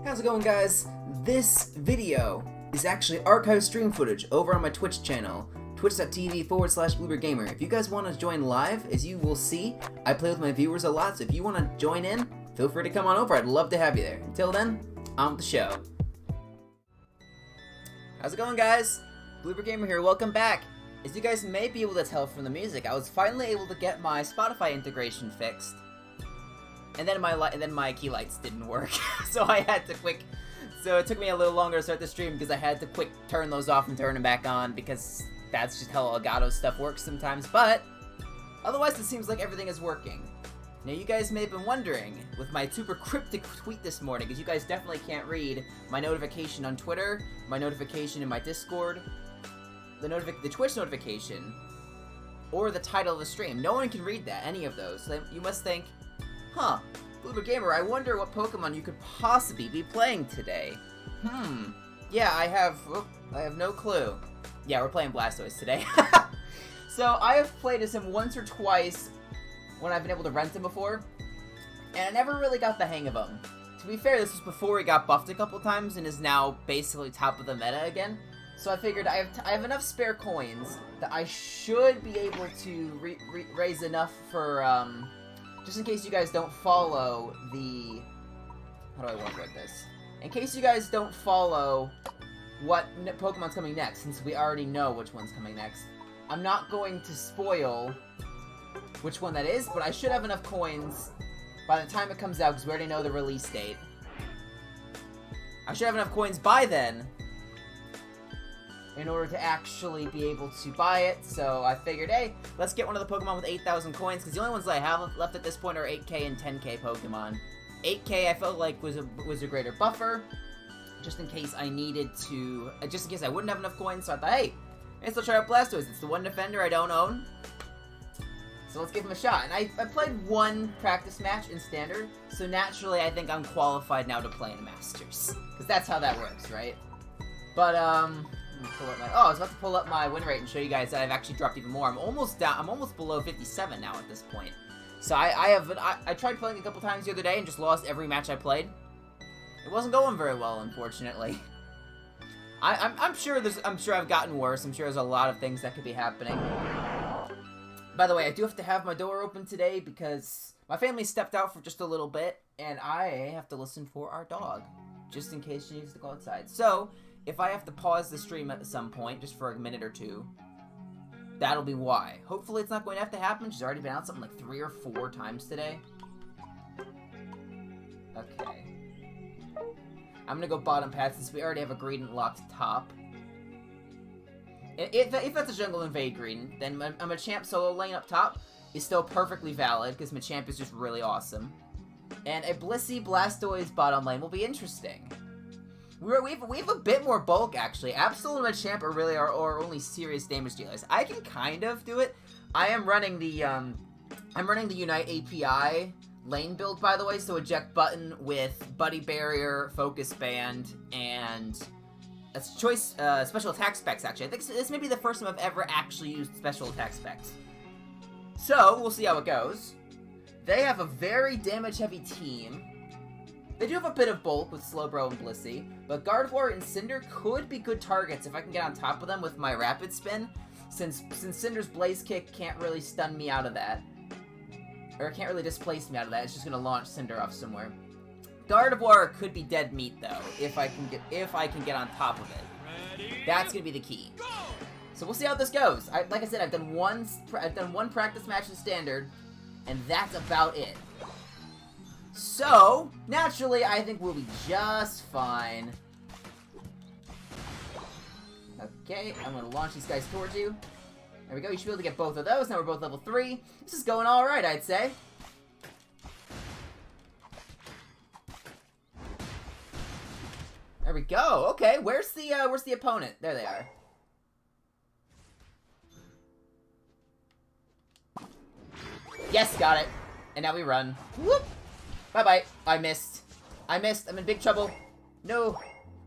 How's it going, guys? This video is actually archived stream footage over on my Twitch channel, twitch.tv/BluebeardGamer. If you guys want to join live, as you will see, I play with my viewers a lot, so if you want to join in, feel free to come on over. I'd love to have you there. Until then, on with the show. How's it going, guys? BluebeardGamer here, welcome back. As you guys may be able to tell from the music, I was finally able to get my Spotify integration fixed. And then my key lights didn't work, so I had to so it took me a little longer to start the stream because I had to turn those off and turn them back on because that's just how Elgato stuff works sometimes, but otherwise it seems like everything is working. Now you guys may have been wondering, with my super cryptic tweet this morning, because you guys definitely can't read my notification on Twitter, my notification in my Discord, the Twitch notification, or the title of the stream. No one can read that, any of those. So you must think, huh, BluebeardGamer, I wonder what Pokemon you could possibly be playing today. Yeah, I have no clue. Yeah, we're playing Blastoise today. So, I have played as him once or twice when I've been able to rent him before, and I never really got the hang of him. To be fair, this was before he got buffed a couple times and is now basically top of the meta again. So I figured I have enough spare coins that I should be able to raise enough for, just in case you guys don't follow the... How do I work with this? In case you guys don't follow what Pokemon's coming next, since we already know which one's coming next, I'm not going to spoil which one that is, but I should have enough coins by the time it comes out, because we already know the release date. I should have enough coins by then in order to actually be able to buy it, so I figured, hey, let's get one of the Pokemon with 8,000 coins, because the only ones that I have left at this point are 8K and 10K Pokemon. 8K I felt like was a greater buffer, just in case I needed to, just in case I wouldn't have enough coins, so I thought, hey, let's still try out Blastoise. It's the one defender I don't own, so let's give him a shot. And I played one practice match in Standard, so naturally I think I'm qualified now to play in Masters, because that's how that works, right? But, I was about to pull up my win rate and show you guys that I've actually dropped even more. I'm almost below 57 now at this point. So I tried playing a couple times the other day and just lost every match I played. It wasn't going very well, unfortunately. I'm sure I've gotten worse. I'm sure there's a lot of things that could be happening. By the way, I do have to have my door open today because my family stepped out for just a little bit and I have to listen for our dog, just in case she needs to go outside. So, if I have to pause the stream at some point, just for a minute or two, that'll be why. Hopefully it's not going to have to happen. She's already been out something like 3 or 4 times today. Okay. I'm gonna go bottom path since we already have a green locked top. If that's a Jungle Invade green, then a Machamp solo lane up top is still perfectly valid, because Machamp is just really awesome. And a Blissey Blastoise bottom lane will be interesting. We have a bit more bulk, actually. Absol and Machamp are really our only serious damage dealers. I can kind of do it. I'm running the Unite API lane build, by the way, so eject button with Buddy Barrier, Focus Band, and a choice special attack specs, actually. I think this may be the first time I've ever actually used special attack specs. So, we'll see how it goes. They have a very damage-heavy team. They do have a bit of bulk with Slowbro and Blissey, but Gardevoir and Cinder could be good targets if I can get on top of them with my Rapid Spin, since Cinder's Blaze Kick can't really stun me out of that. Or it can't really displace me out of that, it's just gonna launch Cinder off somewhere. Gardevoir could be dead meat though, if I can get on top of it. That's gonna be the key. So we'll see how this goes. Like I said, I've done one practice match in Standard, and that's about it. So, naturally, I think we'll be just fine. Okay, I'm gonna launch these guys towards you. There we go, you should be able to get both of those. Now we're both level 3. This is going alright, I'd say. There we go. Okay, where's the opponent? There they are. Yes, got it. And now we run. Whoop! Bye-bye. I missed. I'm in big trouble. No.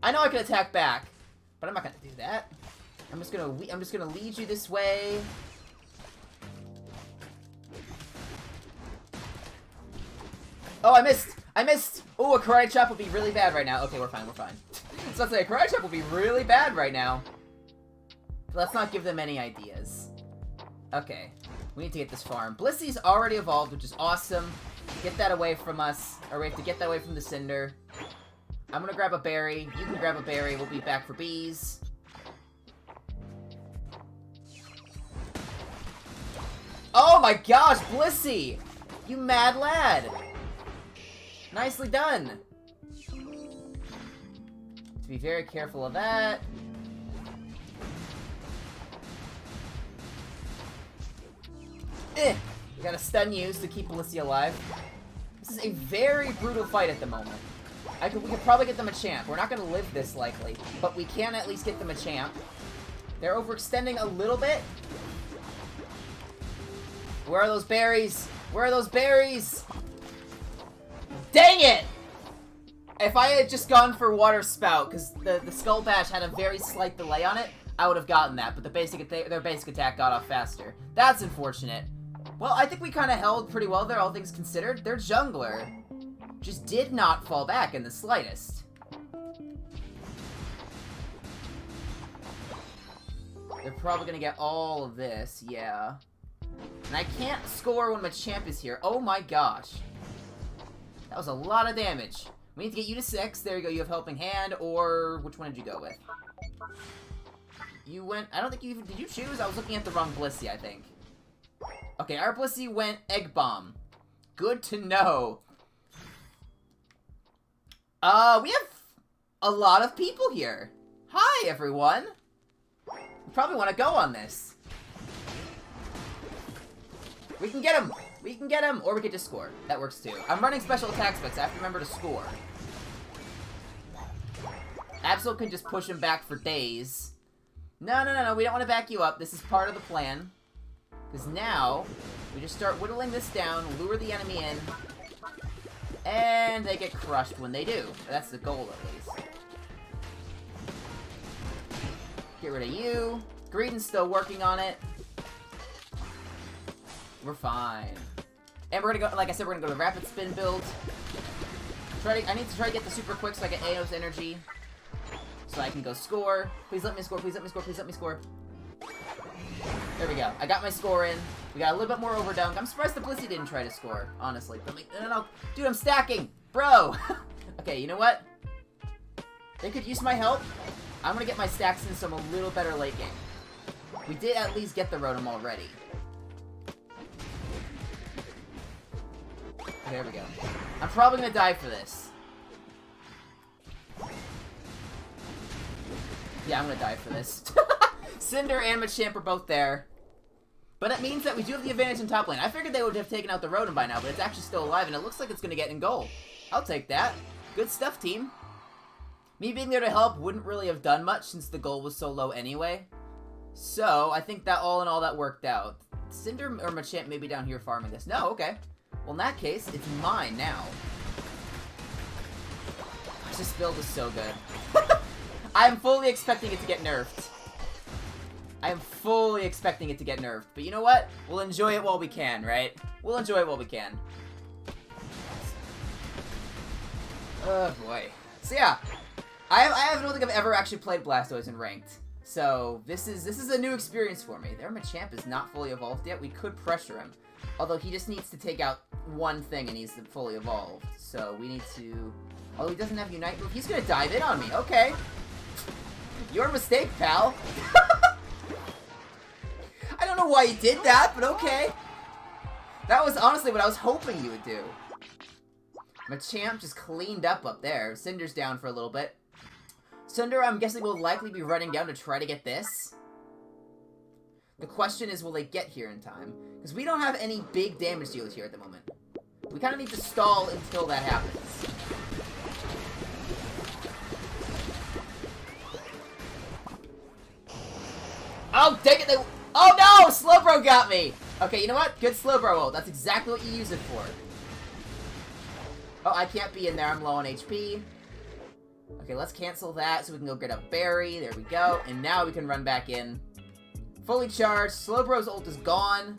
I know I can attack back, but I'm not gonna do that. I'm just gonna lead you this way. Oh, I missed. I missed! Ooh, a karate chop would be really bad right now. Okay, we're fine, we're fine. So let's say a karate chop will be really bad right now. Let's not give them any ideas. Okay, we need to get this farm. Blissy's already evolved, which is awesome. Get that away from us. Or we have to get that away from the Cinder. I'm gonna grab a berry. You can grab a berry. We'll be back for bees. Oh my gosh, Blissey! You mad lad! Nicely done! To be very careful of that. We gotta stun use to keep Blissey alive. This is a very brutal fight at the moment. We could probably get them a champ. We're not gonna live this likely, but we can at least get them a champ. They're overextending a little bit. Where are those berries? Where are those berries? Dang it! If I had just gone for Water Spout, because the Skull Bash had a very slight delay on it, I would have gotten that, but their basic attack got off faster. That's unfortunate. Well, I think we kind of held pretty well there, all things considered. Their jungler just did not fall back in the slightest. They're probably going to get all of this, yeah. And I can't score when Machamp is here. Oh my gosh. That was a lot of damage. We need to get you to 6. There you go. You have Helping Hand, or which one did you go with? You went... I don't think you even... Did you choose? I was looking at the wrong Blissey, I think. Okay, our Blissey went Egg Bomb. Good to know. We have a lot of people here. Hi, everyone. We probably want to go on this. We can get him! We can get him! Or we could just score. That works too. I'm running special attack specs. I have to remember to score. Absol can just push him back for days. No, no, no, no. We don't want to back you up. This is part of the plan. Because now, we just start whittling this down, lure the enemy in, and they get crushed when they do. That's the goal, at least. Get rid of you. Greedon's still working on it. We're fine. And we're gonna go, like I said, we're gonna go to Rapid Spin build. I need to try to get the super quick so I get Ao's energy. So I can go score. Please let me score, please let me score, please let me score. There we go. I got my score in. We got a little bit more overdunk. I'm surprised the Blissey didn't try to score, honestly. But no. Dude, I'm stacking! Bro! Okay, you know what? They could use my help. I'm gonna get my stacks in so I'm a little better late game. We did at least get the Rotom already. There we go. I'm probably gonna die for this. Yeah, I'm gonna die for this. Cinder and Machamp are both there. But it means that we do have the advantage in top lane. I figured they would have taken out the Rotom by now, but it's actually still alive, and it looks like it's gonna get in goal. I'll take that. Good stuff, team. Me being there to help wouldn't really have done much since the goal was so low anyway. So, I think that all in all that worked out. Cinder or Machamp may be down here farming this. No, okay. Well, in that case, it's mine now. This build is so good. I'm fully expecting it to get nerfed. I am fully expecting it to get nerfed. But you know what? We'll enjoy it while we can, right? We'll enjoy it while we can. Oh, boy. So, yeah. I don't think I've ever actually played Blastoise in Ranked. So, this is a new experience for me. Their Machamp is not fully evolved yet. We could pressure him. Although, he just needs to take out one thing and he's fully evolved. So, we need to... Although he doesn't have Unite move, he's gonna dive in on me. Okay. Your mistake, pal. I don't know why you did that, but okay. That was honestly what I was hoping you would do. Machamp just cleaned up there. Cinder's down for a little bit. Cinder, I'm guessing, will likely be running down to try to get this. The question is, will they get here in time? Because we don't have any big damage dealers here at the moment. We kind of need to stall until that happens. Oh, dang it! Oh no! Slowbro got me! Okay, you know what? Good Slowbro ult. That's exactly what you use it for. Oh, I can't be in there. I'm low on HP. Okay, let's cancel that so we can go get a berry. There we go. And now we can run back in. Fully charged. Slowbro's ult is gone.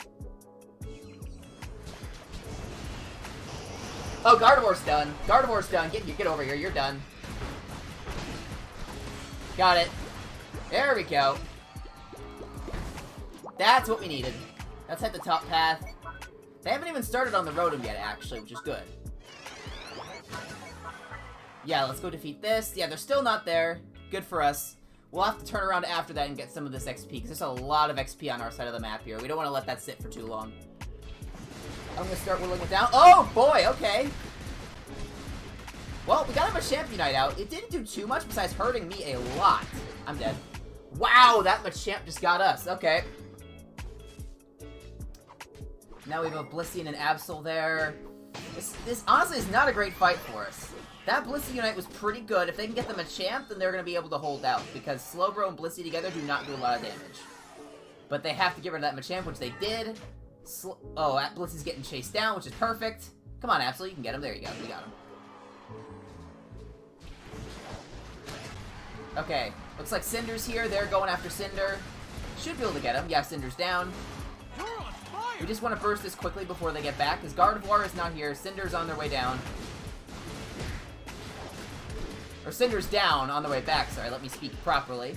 Oh, Gardevoir's done. Gardevoir's done. Get over here. You're done. Got it. There we go. That's what we needed. Let's head the top path. They haven't even started on the Rotom yet, actually, which is good. Yeah, let's go defeat this. Yeah, they're still not there. Good for us. We'll have to turn around after that and get some of this XP, because there's a lot of XP on our side of the map here. We don't want to let that sit for too long. I'm going to start whittling it down. Oh, boy, okay. Well, we got a Machamp Unite out. It didn't do too much besides hurting me a lot. I'm dead. Wow, that Machamp just got us. Okay. Now we have a Blissing and Absol there. This honestly is not a great fight for us. That Blissing Unite was pretty good. If they can get them a champ, then they're going to be able to hold out, because Slowbro and Blissey together do not do a lot of damage. But they have to get rid of that Machamp, which they did. Blissey's getting chased down, which is perfect. Come on, Absol, you can get him. There you go, we got him. Okay, looks like Cinder's here. They're going after Cinder. Should be able to get him. Yeah, Cinder's down. We just want to burst this quickly before they get back, because Gardevoir is not here. Cinder's on their way down. Or Cinder's down, on their way back, sorry, let me speak properly.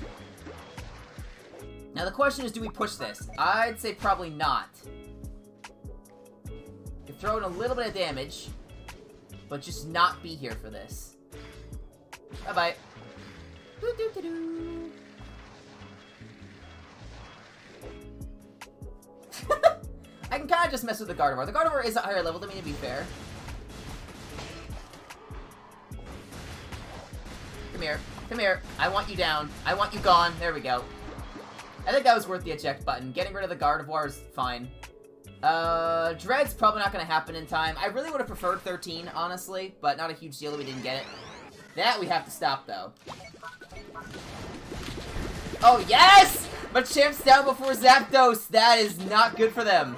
Now the question is, do we push this? I'd say probably not. You can throw in a little bit of damage, but just not be here for this. Bye-bye. Doo-doo-doo-doo. I can kind of just mess with the Gardevoir. The Gardevoir is a higher level than me, to be fair. Come here. Come here. I want you down. I want you gone. There we go. I think that was worth the eject button. Getting rid of the Gardevoir is fine. Dread's probably not going to happen in time. I really would have preferred 13, honestly, but not a huge deal that we didn't get it. That we have to stop, though. Oh, yes! Machamp's down before Zapdos. That is not good for them.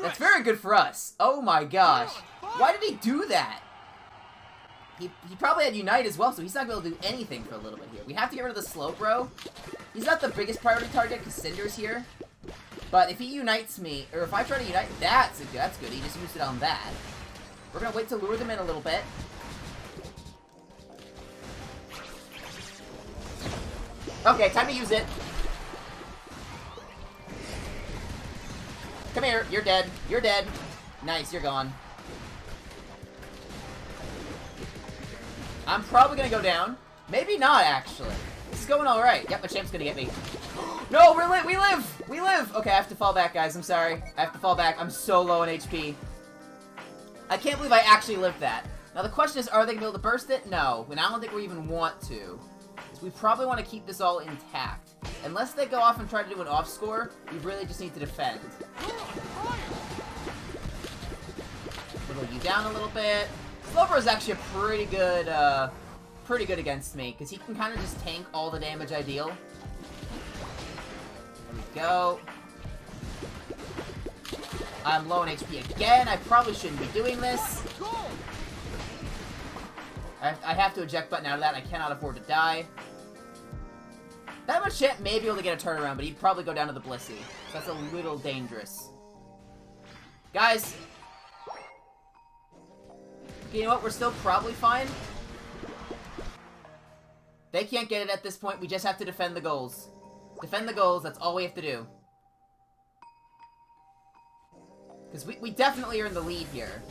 That's very good for us. Oh my gosh. Why did he do that? He probably had Unite as well, so he's not going to be able to do anything for a little bit here. We have to get rid of the Slowbro. He's not the biggest priority target because Cinder's here. But if he unites me, or if I try to unite, that's good. He just used it on that. We're going to wait to lure them in a little bit. Okay, time to use it. Come here, you're dead. You're dead. Nice, you're gone. I'm probably gonna go down. Maybe not, actually. This is going alright. Yep, Machamp's gonna get me. No, we live! We live! Okay, I have to fall back, guys. I'm sorry. I have to fall back. I'm so low in HP. I can't believe I actually lived that. Now, the question is, are they gonna be able to burst it? No. And I don't think we even want to. We probably want to keep this all intact. Unless they go off and try to do an off score, we really just need to defend. Whittle you down a little bit. Slowbro is actually a pretty good against me, because he can kind of just tank all the damage I deal. There we go. I'm low on HP again. I probably shouldn't be doing this. I have to eject button out of that. I cannot afford to die. That Machamp may be able to get a turnaround, but he'd probably go down to the Blissey. So that's a little dangerous. Guys. Okay, you know what? We're still probably fine. They can't get it at this point. We just have to defend the goals. Defend the goals. That's all we have to do. Because we definitely are in the lead here.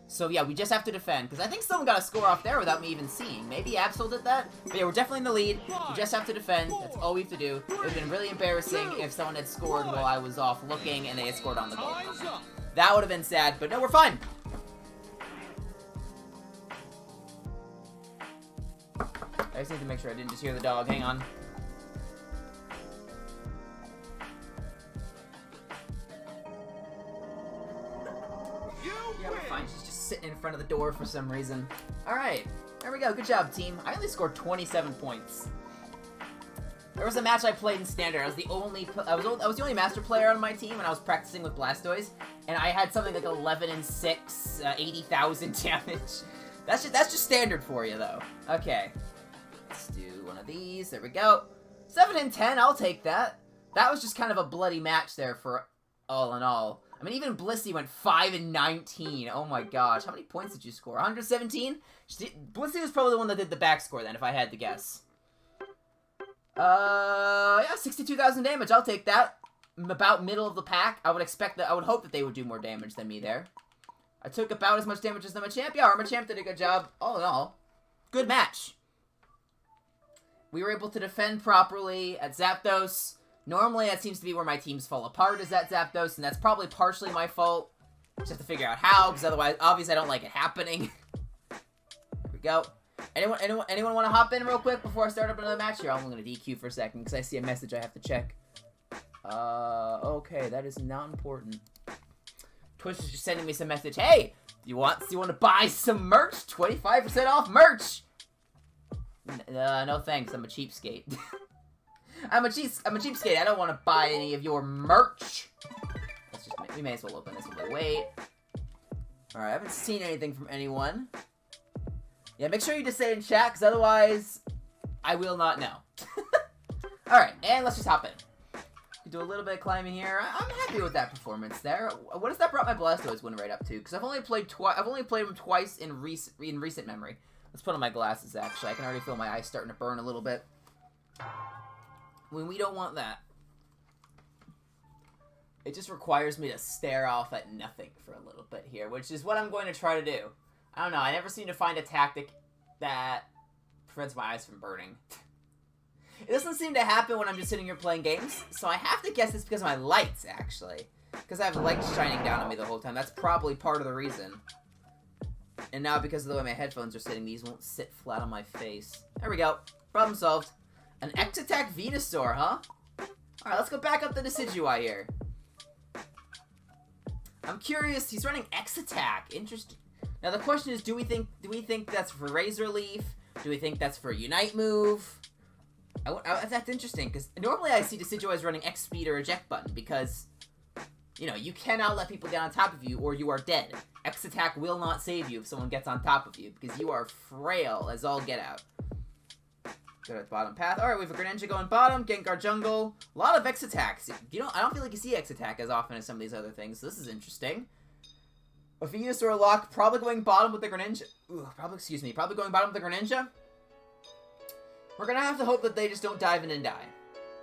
So yeah, we just have to defend. Because I think someone got a score off there without me even seeing. Maybe Absol did that? But yeah, we're definitely in the lead. We just have to defend. That's all we have to do. It would have been really embarrassing if someone had scored while I was off looking and they had scored on the goal. That would have been sad, but no, we're fine. I just need to make sure I didn't just hear the dog. Hang on. Yeah, we're fine. She's just sitting in front of the door for some reason. Alright. There we go. Good job, team. I only scored 27 points. There was a match I played in Standard. I was the only Master player on my team, and I was practicing with Blastoise, and I had something like 11 and 6, 80,000 damage. That's just Standard for you, though. Okay. Let's do one of these. There we go. 7 and 10. I'll take that. That was just kind of a bloody match there for all in all. I mean, even Blissey went 5 and 19. Oh my gosh. How many points did you score? 117? Blissey was probably the one that did the back score then, if I had to guess. Yeah, 62,000 damage. I'll take that. About middle of the pack. I would expect that. I would hope that they would do more damage than me there. I took about as much damage as the Machamp. Yeah, our Machamp did a good job. All in all, good match. We were able to defend properly at Zapdos. Normally, that seems to be where my teams fall apart, is at Zapdos, and that's probably partially my fault. Just have to figure out how, because otherwise, obviously, I don't like it happening. Here we go. Anyone want to hop in real quick before I start up another match? Here, I'm going to DQ for a second, because I see a message I have to check. Okay, that is not important. Twitch is just sending me some message. Hey, you want to buy some merch? 25% off merch. No thanks. I'm a cheapskate. I'm a cheapskate. I don't want to buy any of your merch. We may as well open this one. Wait. All right, I haven't seen anything from anyone. Yeah, make sure you just say in chat, because otherwise, I will not know. All right, and let's just hop in. Do a little bit of climbing here. I'm happy with that performance there. What has that brought my Blastoise win right up to? Because I've only played him twice in recent memory. Let's put on my glasses. Actually, I can already feel my eyes starting to burn a little bit. When we don't want that, it just requires me to stare off at nothing for a little bit here, which is what I'm going to try to do. I don't know. I never seem to find a tactic that prevents my eyes from burning. It doesn't seem to happen when I'm just sitting here playing games, so I have to guess it's because of my lights, actually. Because I have lights shining down on me the whole time. That's probably part of the reason. And now, because of the way my headphones are sitting, these won't sit flat on my face. There we go. Problem solved. An X-Attack Venusaur, huh? Alright, let's go back up the Decidueye here. I'm curious. He's running X-Attack. Interesting. Now, the question is, do we think that's for Razor Leaf? Do we think that's for a Unite move? That's interesting, because normally I see Decidueye running X speed or eject button, because, you know, you cannot let people get on top of you or you are dead. X attack will not save you if someone gets on top of you, because you are frail as all get out. Go to the bottom path. Alright, we have a Greninja going bottom, Gengar jungle. A lot of X attacks. I don't feel like you see X attack as often as some of these other things, so this is interesting. A Venusaur lock, probably going bottom with the Greninja. Probably going bottom with the Greninja. We're gonna have to hope that they just don't dive in and die.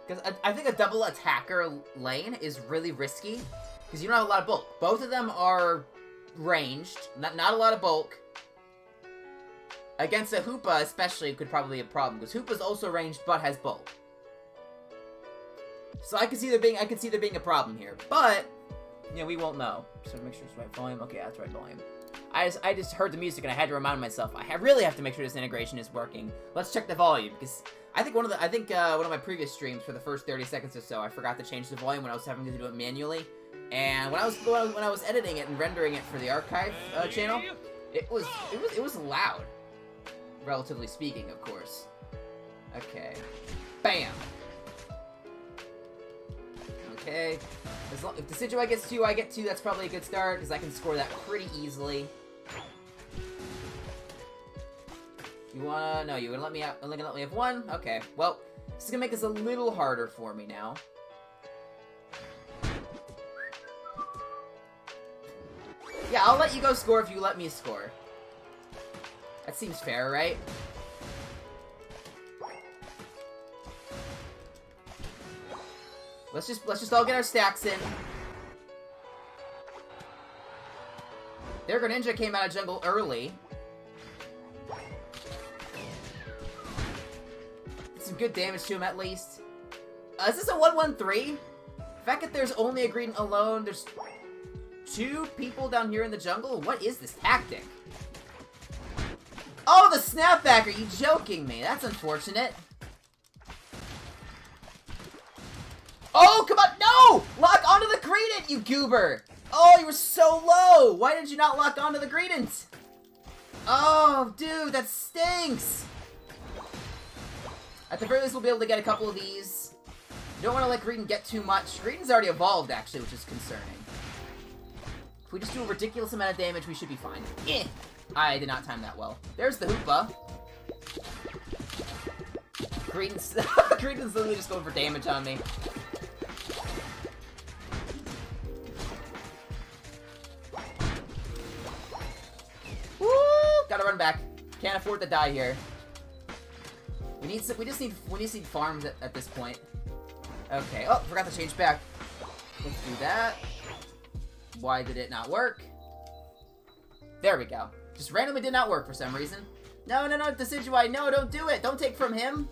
Because I think a double attacker lane is really risky. Because you don't have a lot of bulk. Both of them are ranged. Not a lot of bulk. Against a Hoopa especially could probably be a problem. Because Hoopa's also ranged but has bulk. So I could see there being a problem here. But, you know, we won't know. So make sure it's right volume. Okay, that's right volume. I just heard the music and I had to remind myself. I really have to make sure this integration is working. Let's check the volume, because I think one of my previous streams for the first 30 seconds or so, I forgot to change the volume when I was having to do it manually. And when I was editing it and rendering it for the archive channel, it was loud, relatively speaking, of course. Okay, bam. Okay, if the Decidueye gets 2, I get 2, that's probably a good start, because I can score that pretty easily. You wanna... No, you're gonna let me out, only gonna let me have 1? Okay, well, this is gonna make this a little harder for me now. Yeah, I'll let you go score if you let me score. That seems fair, right? Let's just all get our stacks in. Their Greninja came out of jungle early. Did some good damage to him at least. Is this a 1-1-3? The fact that there's only a Greedent alone, there's 2 people down here in the jungle? What is this tactic? Oh, the snapback! Are you joking me? That's unfortunate. Oh, come on! No! Lock onto the Greedent, you goober! Oh, you were so low! Why did you not lock onto the Greedent? Oh, dude, that stinks! At the very least, we'll be able to get a couple of these. You don't want to let Greedent get too much. Greedent's already evolved, actually, which is concerning. If we just do a ridiculous amount of damage, we should be fine. Eh! I did not time that well. There's the Hoopa. Greedent's literally just going for damage on me. afford to die here. We need some farms at this point. Okay. Oh, forgot to change back. Let's do that. Why did it not work? There we go. Just randomly did not work for some reason. No, Decidueye, no, don't do it. Don't take from him.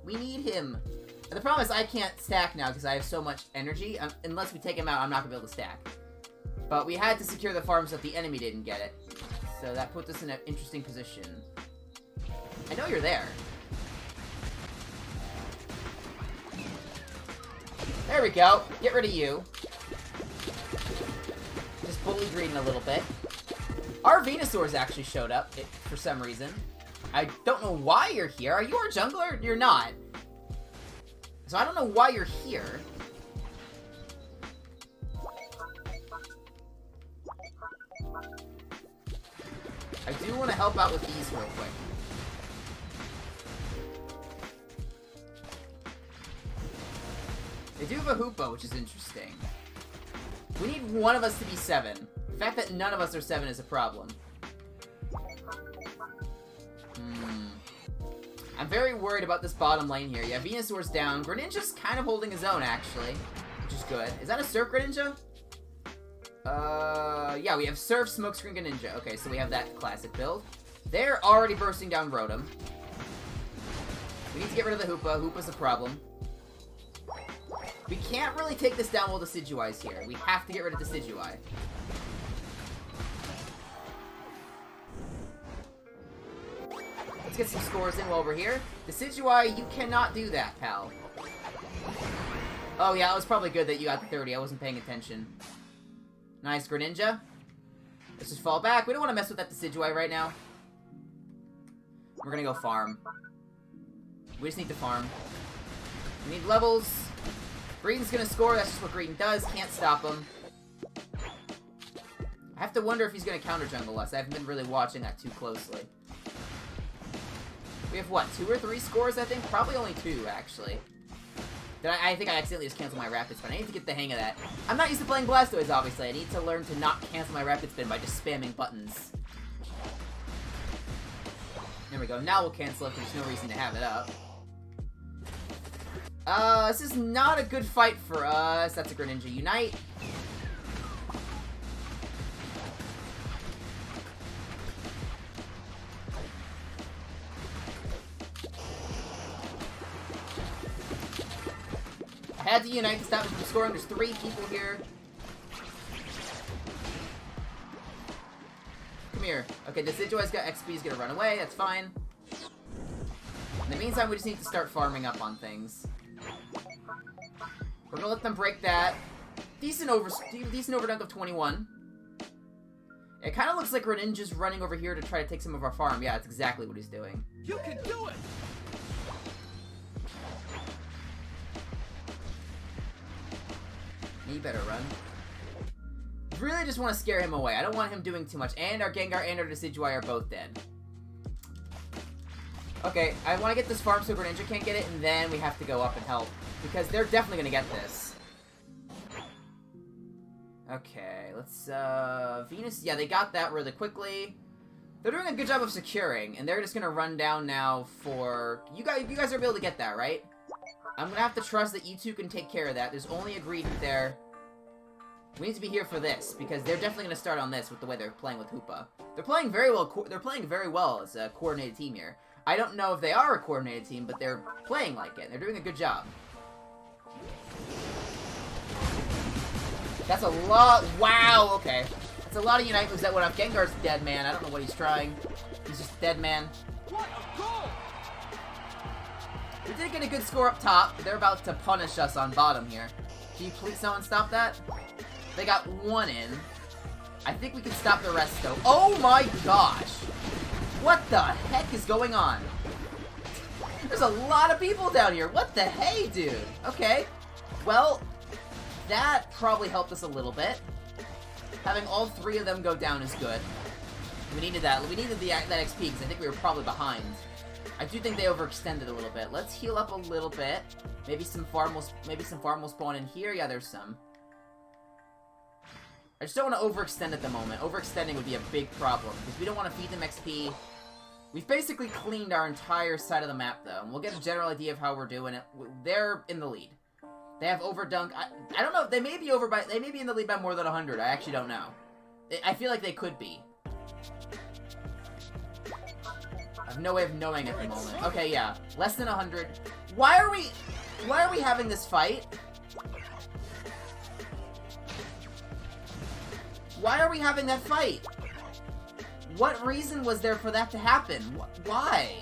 We need him. And the problem is I can't stack now because I have so much energy. Unless we take him out, I'm not going to be able to stack. But we had to secure the farm so that the enemy didn't get it. So that puts us in an interesting position. I know you're there. There we go. Get rid of you. Just bully Green a little bit. Our Venusaurs actually showed up for some reason. I don't know why you're here. Are you our jungler? You're not. So I don't know why you're here. I do want to help out with these real quick. They do have a Hoopa, which is interesting. We need one of us to be 7. The fact that none of us are 7 is a problem. I'm very worried about this bottom lane here. Yeah, Venusaur's down. Greninja's kind of holding his own, actually, which is good. Is that a Surf Greninja? Yeah, we have Surf, Smokescreen, Greninja. Okay, so we have that classic build. They're already bursting down Rotom. We need to get rid of the Hoopa. Hoopa's a problem. We can't really take this down while Decidueye's here. We have to get rid of Decidueye. Let's get some scores in while we're here. Decidueye, you cannot do that, pal. Oh yeah, it was probably good that you got the 30. I wasn't paying attention. Nice, Greninja. Let's just fall back. We don't want to mess with that Decidueye right now. We're gonna go farm. We just need to farm. We need levels. Green's gonna score. That's just what Green does. Can't stop him. I have to wonder if he's gonna counter jungle us. I haven't been really watching that too closely. We have, what, 2 or 3 scores, I think? Probably only 2, actually. I think I accidentally just canceled my rapid spin. I need to get the hang of that. I'm not used to playing Blastoise, obviously. I need to learn to not cancel my rapid spin by just spamming buttons. There we go. Now we'll cancel it because there's no reason to have it up. This is not a good fight for us. That's a Greninja Unite. I had to Unite to stop me from scoring. There's 3 people here. Come here. Okay, Decidueye's got XP. He's gonna run away. That's fine. In the meantime, we just need to start farming up on things. We're gonna let them break that. Decent overdunk of 21. It kind of looks like Greninja's running over here to try to take some of our farm. Yeah, that's exactly what he's doing. You can do it! He better run. Really just want to scare him away. I don't want him doing too much. And our Gengar and our Decidueye are both dead. Okay, I want to get this farm so Greninja can't get it, and then we have to go up and help. Because they're definitely going to get this. Okay, let's, Venus, yeah, they got that really quickly. They're doing a good job of securing, and they're just going to run down now for... You guys are going to be able to get that, right? I'm going to have to trust that you two can take care of that. There's only a Greedent there. We need to be here for this, because they're definitely going to start on this with the way they're playing with Hoopa. They're playing very well as a coordinated team here. I don't know if they are a coordinated team, but they're playing like it. They're doing a good job. That's a lot. Wow, okay. That's a lot of Unite moves that went off. Gengar's dead, man. I don't know what he's trying. He's just dead, man. What a goal! We did get a good score up top. They're about to punish us on bottom here. Can you please someone stop that? They got 1 in. I think we can stop the rest, though. Oh my gosh! What the heck is going on? There's a lot of people down here. What the hey, dude? Okay. Well, that probably helped us a little bit. Having all 3 of them go down is good. We needed that. We needed that XP because I think we were probably behind. I do think they overextended a little bit. Let's heal up a little bit. Maybe some farm will spawn in here. Yeah, there's some. I just don't want to overextend at the moment. Overextending would be a big problem because we don't want to feed them XP. We've basically cleaned our entire side of the map, though, and we'll get a general idea of how we're doing it. They're in the lead. They have overdunk. I don't know. They may be They may be in the lead by more than 100. I actually don't know. I feel like they could be. I have no way of knowing at the moment. Okay, yeah, less than 100. Why are we having this fight? Why are we having that fight? What reason was there for that to happen? Why?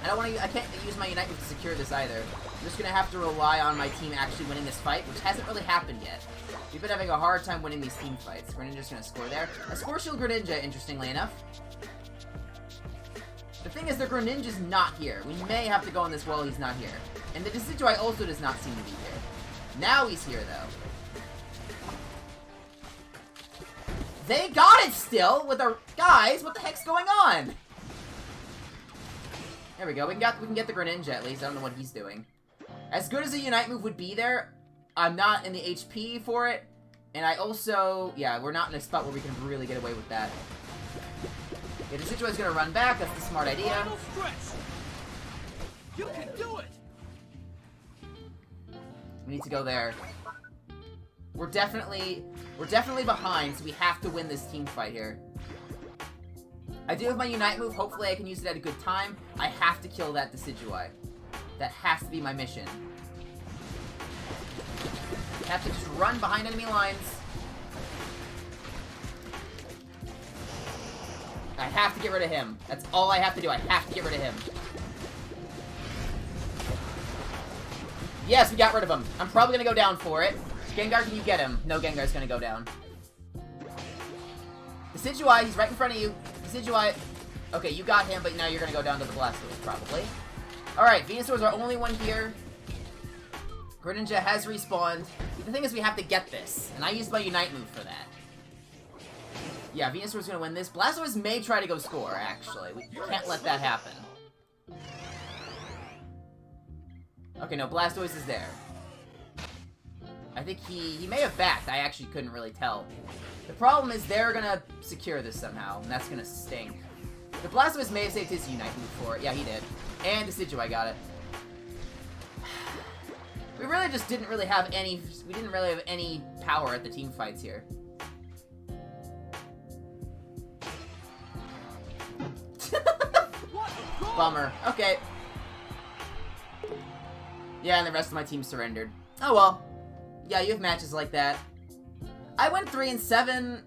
I can't use my Unite move to secure this either. I'm just gonna have to rely on my team actually winning this fight, which hasn't really happened yet. We've been having a hard time winning these team fights. Greninja's gonna score there. A score shield Greninja, interestingly enough. The thing is, the Greninja's not here. We may have to go on this while he's not here. And the Decidueye also does not seem to be here. Now he's here, though. They got it still with our... Guys, what the heck's going on? There we go. We can get the Greninja at least. I don't know what he's doing. As good as a Unite move would be there, I'm not in the HP for it. And I also... Yeah, we're not in a spot where we can really get away with that. Yeah, the Decidueye's gonna run back. That's the smart idea. Final stretch. You can do it. We need to go there. We're definitely behind, so we have to win this team fight here. I do have my Unite move. Hopefully I can use it at a good time. I have to kill that Decidueye. That has to be my mission. I have to just run behind enemy lines. I have to get rid of him. That's all I have to do. I have to get rid of him. Yes, we got rid of him. I'm probably gonna go down for it. Gengar, can you get him? No, Gengar's gonna go down. Decidueye, he's right in front of you. Decidueye. Okay, you got him, but now you're gonna go down to the Blastoise, probably. Alright, Venusaur's our only one here. Greninja has respawned. The thing is, we have to get this, and I used my Unite move for that. Yeah, Venusaur's gonna win this. Blastoise may try to go score, actually. We can't let that happen. Okay, no, Blastoise is there. I think he may have backed. I actually couldn't really tell. The problem is they're gonna secure this somehow, and that's gonna stink. The Blastoise may have saved his Unite move for it. Yeah, he did. And Decidueye got it. We really just didn't really have any... We didn't really have any power at the team fights here. Bummer. Okay. Yeah, and the rest of my team surrendered. Oh well. Yeah, you have matches like that. I went 3-7.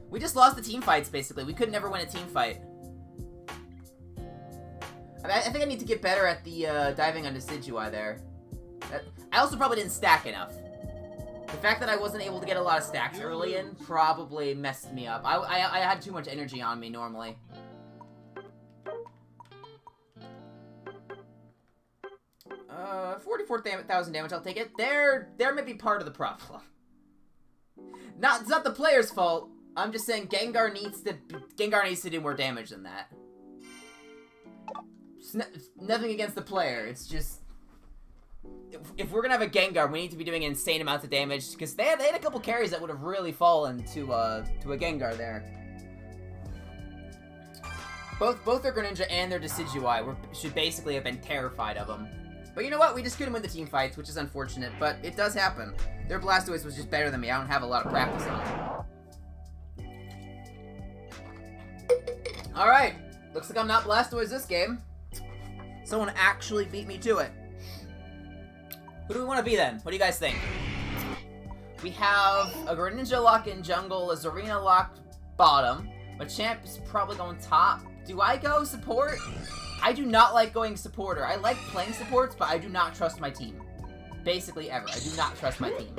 We just lost the team fights, basically. We could never win a team fight. I think I need to get better at the diving on Decidueye there. I also probably didn't stack enough. The fact that I wasn't able to get a lot of stacks early in probably messed me up. I had too much energy on me normally. 44,000 damage, I'll take it. There may be part of the problem. It's not the player's fault. I'm just saying Gengar needs to do more damage than that. It's nothing against the player. It's just if we're gonna have a Gengar, we need to be doing insane amounts of damage because they had a couple carries that would have really fallen to a Gengar there. Both their Greninja and their Decidueye should basically have been terrified of him. But you know what? We just couldn't win the team fights, which is unfortunate, but it does happen. Their Blastoise was just better than me. I don't have a lot of practice on it. Alright. Looks like I'm not Blastoise this game. Someone actually beat me to it. Who do we want to be then? What do you guys think? We have a Greninja lock in jungle, a Zarina lock bottom. Machamp is probably going top. Do I go support? I do not like going supporter. I like playing supports, but I do not trust my team. Basically ever. I do not trust my team.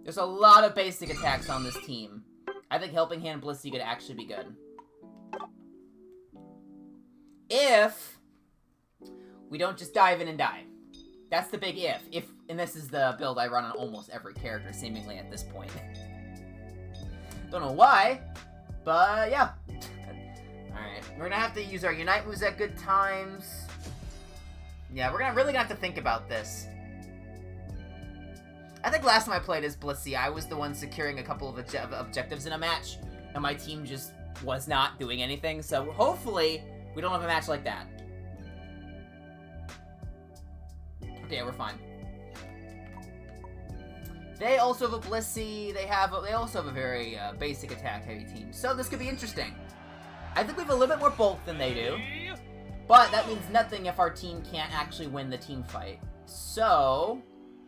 There's a lot of basic attacks on this team. I think Helping Hand Blissey could actually be good. If we don't just dive in and die. That's the big if. And this is the build I run on almost every character, seemingly, at this point. Don't know why, but yeah. Alright, we're gonna have to use our Unite moves at good times. Yeah, we're really gonna have to think about this. I think last time I played as Blissey, I was the one securing a couple of objectives in a match, and my team just was not doing anything, so hopefully we don't have a match like that. Okay, we're fine. They also have a Blissey, they also have a very basic attack-heavy team, so this could be interesting. I think we have a little bit more bulk than they do, but that means nothing if our team can't actually win the team fight. So,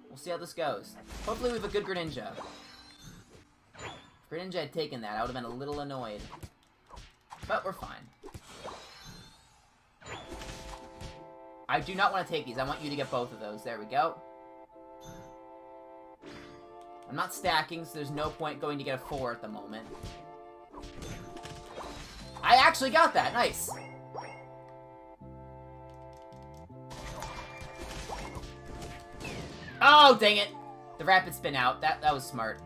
we'll see how this goes. Hopefully we have a good Greninja. If Greninja had taken that, I would have been a little annoyed. But we're fine. I do not want to take these. I want you to get both of those. There we go. I'm not stacking, so there's no point going to get a 4 at the moment. I actually got that! Nice! Oh, dang it! The rapid spin out. That was smart.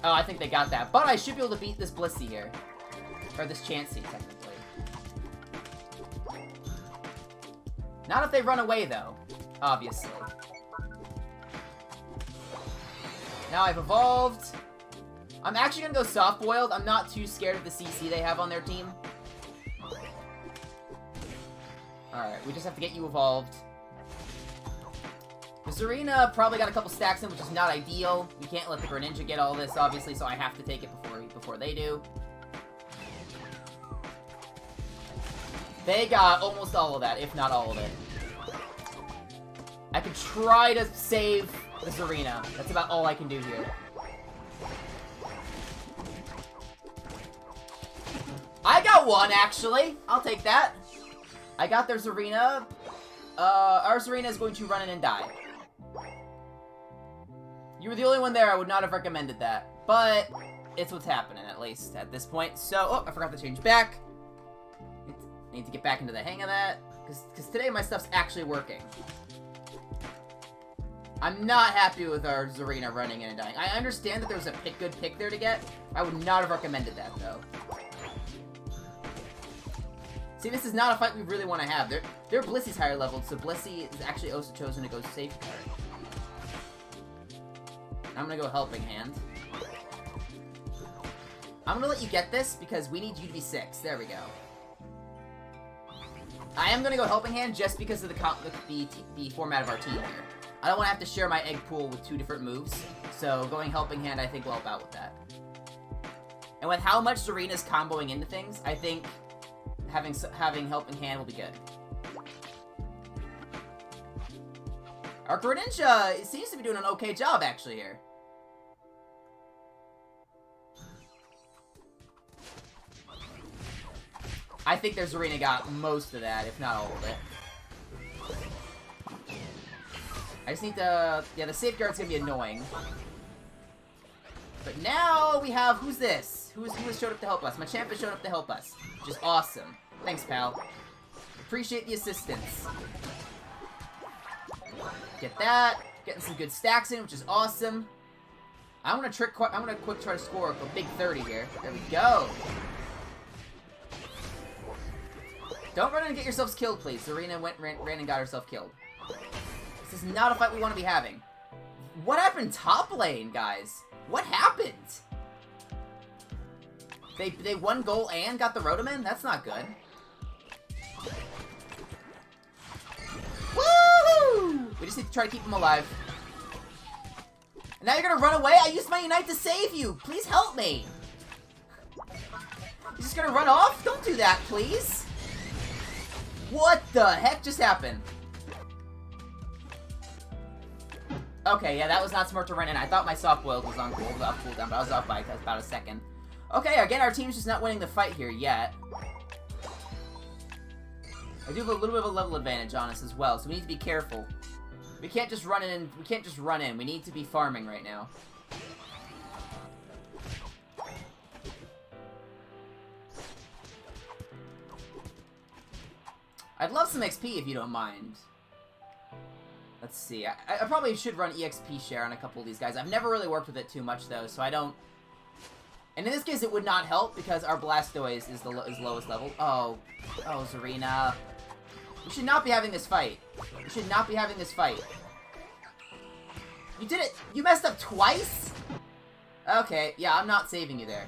Oh, I think they got that. But I should be able to beat this Blissey here. Or this Chansey, technically. Not if they run away, though. Obviously. Now I've evolved. I'm actually gonna go soft-boiled. I'm not too scared of the CC they have on their team. Alright, we just have to get you evolved. The Zarina probably got a couple stacks in, which is not ideal. We can't let the Greninja get all this, obviously, so I have to take it before they do. They got almost all of that, if not all of it. I could try to save the Zarina. That's about all I can do here. I got one, actually. I'll take that. I got their Zarina. Our Zarina is going to run in and die. You were the only one there. I would not have recommended that. But it's what's happening, at least, at this point. So, oh, I forgot to change back. I need to get back into the hang of that. Because today my stuff's actually working. I'm not happy with our Zarina running in and dying. I understand that there was a good pick there to get. I would not have recommended that, though. See, this is not a fight we really want to have. Their Blissey's higher leveled, so Blissey is actually also chosen to go safe card. I'm gonna go Helping Hand. I'm gonna let you get this, because we need you to be 6. There we go. I am gonna go Helping Hand just because of the format of our team here. I don't want to have to share my egg pool with 2 different moves, so going Helping Hand I think will help out with that. And with how much Zarina's comboing into things, I think having Helping Hand will be good. Our Greninja seems to be doing an okay job, actually, here. I think their Zarina got most of that, if not all of it. I just need to... Yeah, the safeguard's gonna be annoying. But now we have... Who's this? Who has showed up to help us? Machamp has showed up to help us. Which is awesome. Thanks, pal. Appreciate the assistance. Get that. Getting some good stacks in, which is awesome. I'm gonna quick try to score a big 30 here. There we go. Don't run in and get yourselves killed, please. Zarina ran and got herself killed. This is not a fight we want to be having. What happened top lane, guys? What happened? They won goal and got the Rotoman? That's not good. Woohoo! We just need to try to keep him alive. And now you're gonna run away? I used my Unite to save you! Please help me! You're just gonna run off? Don't do that, please! What the heck just happened? Okay, yeah, that was not smart to run in. I thought my soft boiled was on cooldown, but I was off by about a second. Okay, again, our team's just not winning the fight here yet. I do have a little bit of a level advantage on us as well, so we need to be careful. We can't just run in. We can't just run in. We need to be farming right now. I'd love some XP if you don't mind. Let's see. I probably should run EXP share on a couple of these guys. I've never really worked with it too much, though, so I don't... And in this case, it would not help, because our Blastoise is the lowest level. Oh, Zarina. We should not be having this fight. We should not be having this fight. You did it! You messed up twice? Okay, yeah, I'm not saving you there.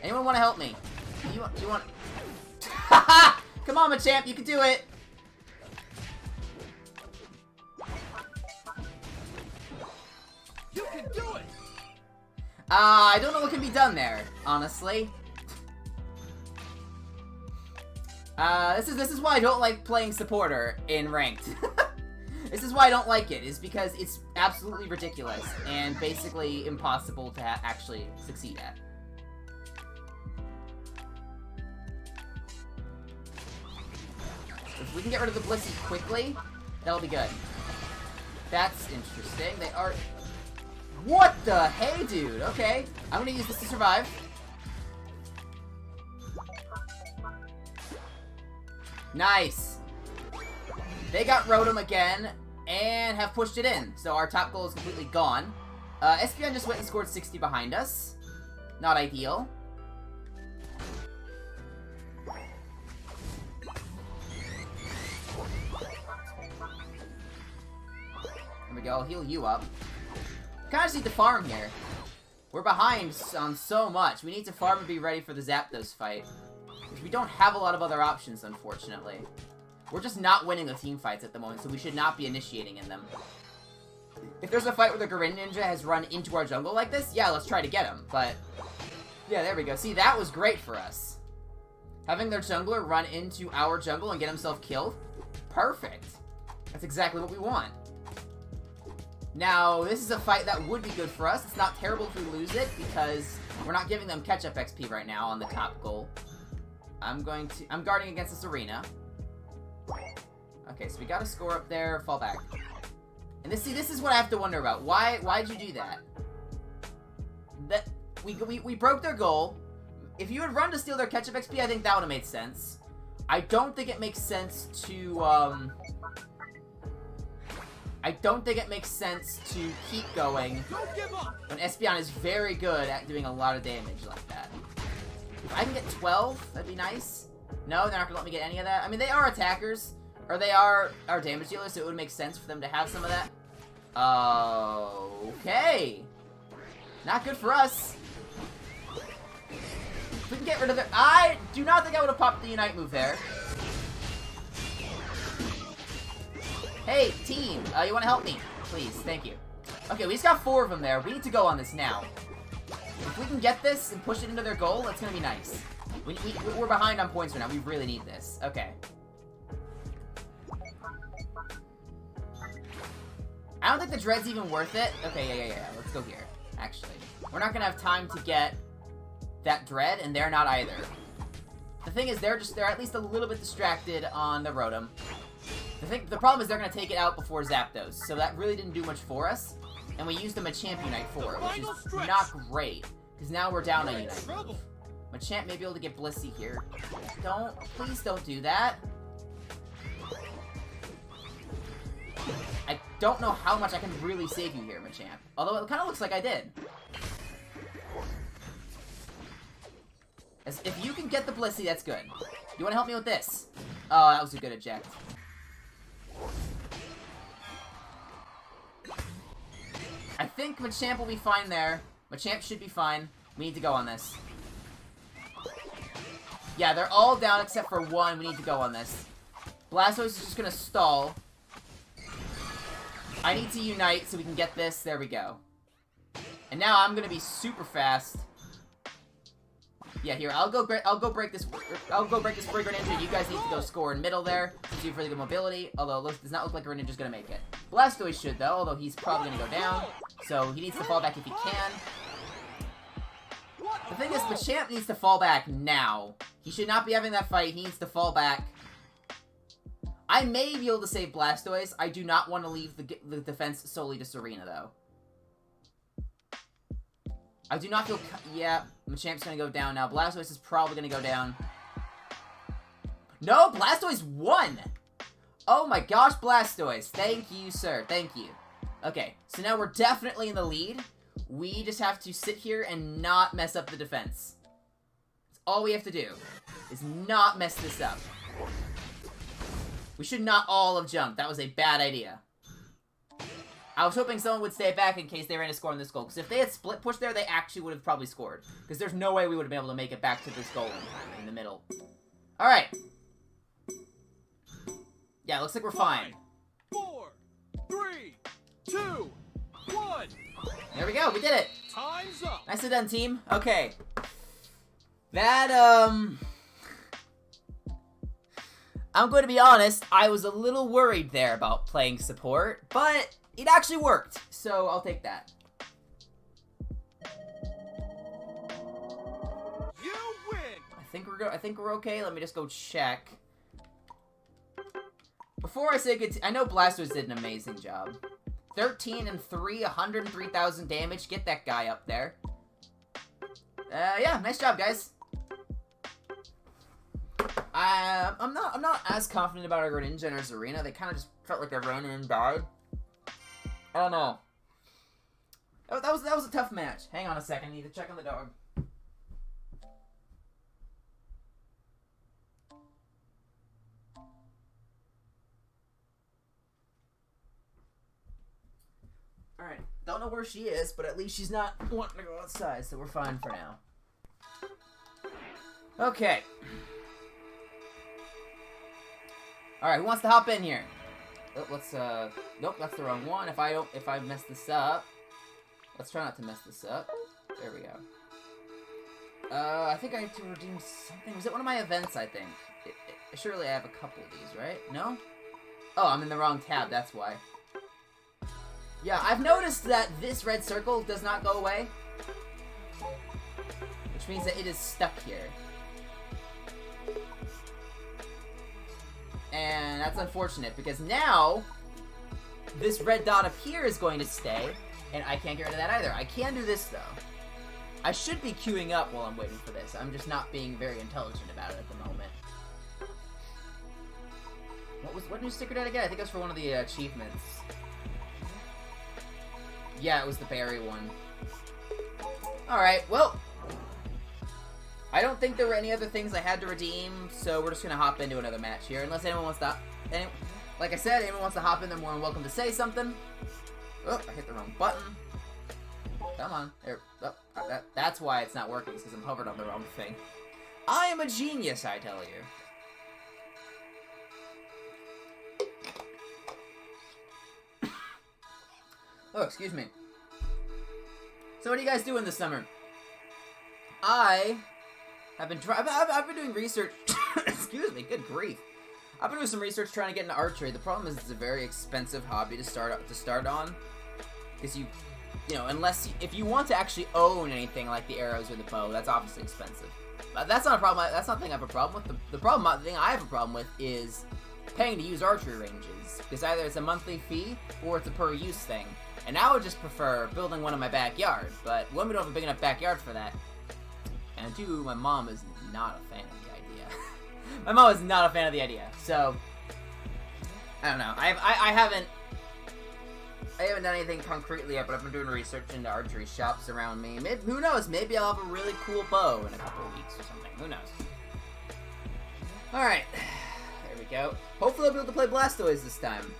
Anyone want to help me? You want... Come on, Machamp, you can do it! You can do it! I don't know what can be done there, honestly. This is why I don't like playing supporter in ranked. This is why I don't like it, is because it's absolutely ridiculous and basically impossible to actually succeed at. If we can get rid of the Blissey quickly, that'll be good. That's interesting. They are... What the hey, dude? Okay, I'm gonna use this to survive. Nice. They got Rotom again and have pushed it in, so our top goal is completely gone. Espeon just went and scored 60 behind us. Not ideal. There we go, I'll heal you up. Kind of just need to farm here. We're behind on so much. We need to farm and be ready for the Zapdos fight. Which we don't have a lot of other options, unfortunately. We're just not winning the team fights at the moment, so we should not be initiating in them. If there's a fight where the Greninja has run into our jungle like this, yeah, let's try to get him. But, yeah, there we go. See, that was great for us. Having their jungler run into our jungle and get himself killed, perfect. That's exactly what we want. Now, this is a fight that would be good for us. It's not terrible if we lose it, because we're not giving them catch-up XP right now on the top goal. I'm guarding against this arena. Okay, so we got a score up there, fall back. And this is what I have to wonder about. Why'd you do that? That we broke their goal. If you had run to steal their catch-up XP, I think that would have made sense. I don't think it makes sense to, I don't think it makes sense to keep going when Espeon is very good at doing a lot of damage like that. If I can get 12, that'd be nice. No, they're not gonna let me get any of that. I mean, they are attackers, or they are our damage dealers, so it would make sense for them to have some of that. Okay. Not good for us. If we can get rid of it, I do not think I would have popped the Unite move there. Hey, team, you want to help me? Please, thank you. Okay, we just got 4 of them there. We need to go on this now. If we can get this and push it into their goal, that's going to be nice. We're behind on points right now. We really need this. Okay. I don't think the Dread's even worth it. Okay, yeah. Let's go here, actually. We're not going to have time to get that Dread, and they're not either. The thing is, they're at least a little bit distracted on the Rotom. The problem is they're going to take it out before Zapdos, so that really didn't do much for us. And we used the Machamp Unite for it, which is not great, because now we're down a Unite move. Machamp may be able to get Blissey here. Please don't do that. I don't know how much I can really save you here, Machamp. Although it kind of looks like I did. If you can get the Blissey, that's good. You want to help me with this? Oh, that was a good eject. I think Machamp will be fine there. Machamp should be fine. We need to go on this. Yeah, they're all down except for one. We need to go on this. Blastoise is just gonna stall. I need to Unite so we can get this. There we go. And now I'm gonna be super fast. Yeah, here, I'll go break this free Greninja. You guys need to go score in middle there, since you have really good mobility. Although it does not look like Greninja's gonna make it. Blastoise should though, although he's probably gonna go down. So he needs to fall back if he can. The thing is, Machamp needs to fall back now. He should not be having that fight. He needs to fall back. I may be able to save Blastoise. I do not want to leave the defense solely to Serena though. I do not feel... Yeah, Machamp's gonna go down now. Blastoise is probably gonna go down. No, Blastoise won! Oh my gosh, Blastoise. Thank you, sir. Thank you. Okay, so now we're definitely in the lead. We just have to sit here and not mess up the defense. That's all we have to do, is not mess this up. We should not all have jumped. That was a bad idea. I was hoping someone would stay back in case they ran a score on this goal. Because if they had split push there, they actually would have probably scored. Because there's no way we would have been able to make it back to this goal in time, in the middle. Alright. Yeah, looks like we're fine. 4, 3, 2, 1. There we go, we did it. Time's up. Nicely done, team. Okay. That, I'm going to be honest, I was a little worried there about playing support, but it actually worked, so I'll take that. You win. I think we're okay. Let me just go check. Before I say good, I know Blastoise did an amazing job. 13 and 3, 103,000 damage. Get that guy up there. Yeah, nice job, guys. I'm not as confident about our Greninja in our arena. They kind of just felt like they ran in and died. I don't know. That was a tough match. Hang on a second. I need to check on the dog. Alright. Don't know where she is, but at least she's not wanting to go outside, so we're fine for now. Okay. Alright, who wants to hop in here? Oh, let's, nope, that's the wrong one. If I mess this up, let's try not to mess this up. There we go. I think I need to redeem something. Was it one of my events, I think? Surely I have a couple of these, right? No? Oh, I'm in the wrong tab, that's why. Yeah, I've noticed that this red circle does not go away. Which means that it is stuck here. And that's unfortunate, because now this red dot up here is going to stay, and I can't get rid of that either. I can do this, though. I should be queuing up while I'm waiting for this. I'm just not being very intelligent about it at the moment. What new sticker did I get? I think it was for one of the achievements. Yeah, it was the berry one. Alright, well, I don't think there were any other things I had to redeem, so we're just gonna hop into another match here. Unless anyone wants to... like I said, anyone wants to hop in, they're more than welcome to say something. Oh, I hit the wrong button. Come on. There. Oh, that's why it's not working, because I'm hovered on the wrong thing. I am a genius, I tell you. Oh, excuse me. So what are you guys doing this summer? I have been I've been doing research. Excuse me, good grief. I've been doing some research trying to get into archery. The problem is it's a very expensive hobby to start on, because you know, if you want to actually own anything like the arrows or the bow, that's obviously expensive. That's not a problem. That's not the thing I have a problem with. The thing I have a problem with is paying to use archery ranges, because either it's a monthly fee or it's a per use thing. And I would just prefer building one in my backyard, but one, we don't have a big enough backyard for that. And two, my mom is not a fan of the idea. My mom is not a fan of the idea, so I don't know. I haven't done anything concretely yet, but I've been doing research into archery shops around me. Maybe, who knows? Maybe I'll have a really cool bow in a couple of weeks or something. Who knows? All right, there we go. Hopefully, I'll be able to play Blastoise this time.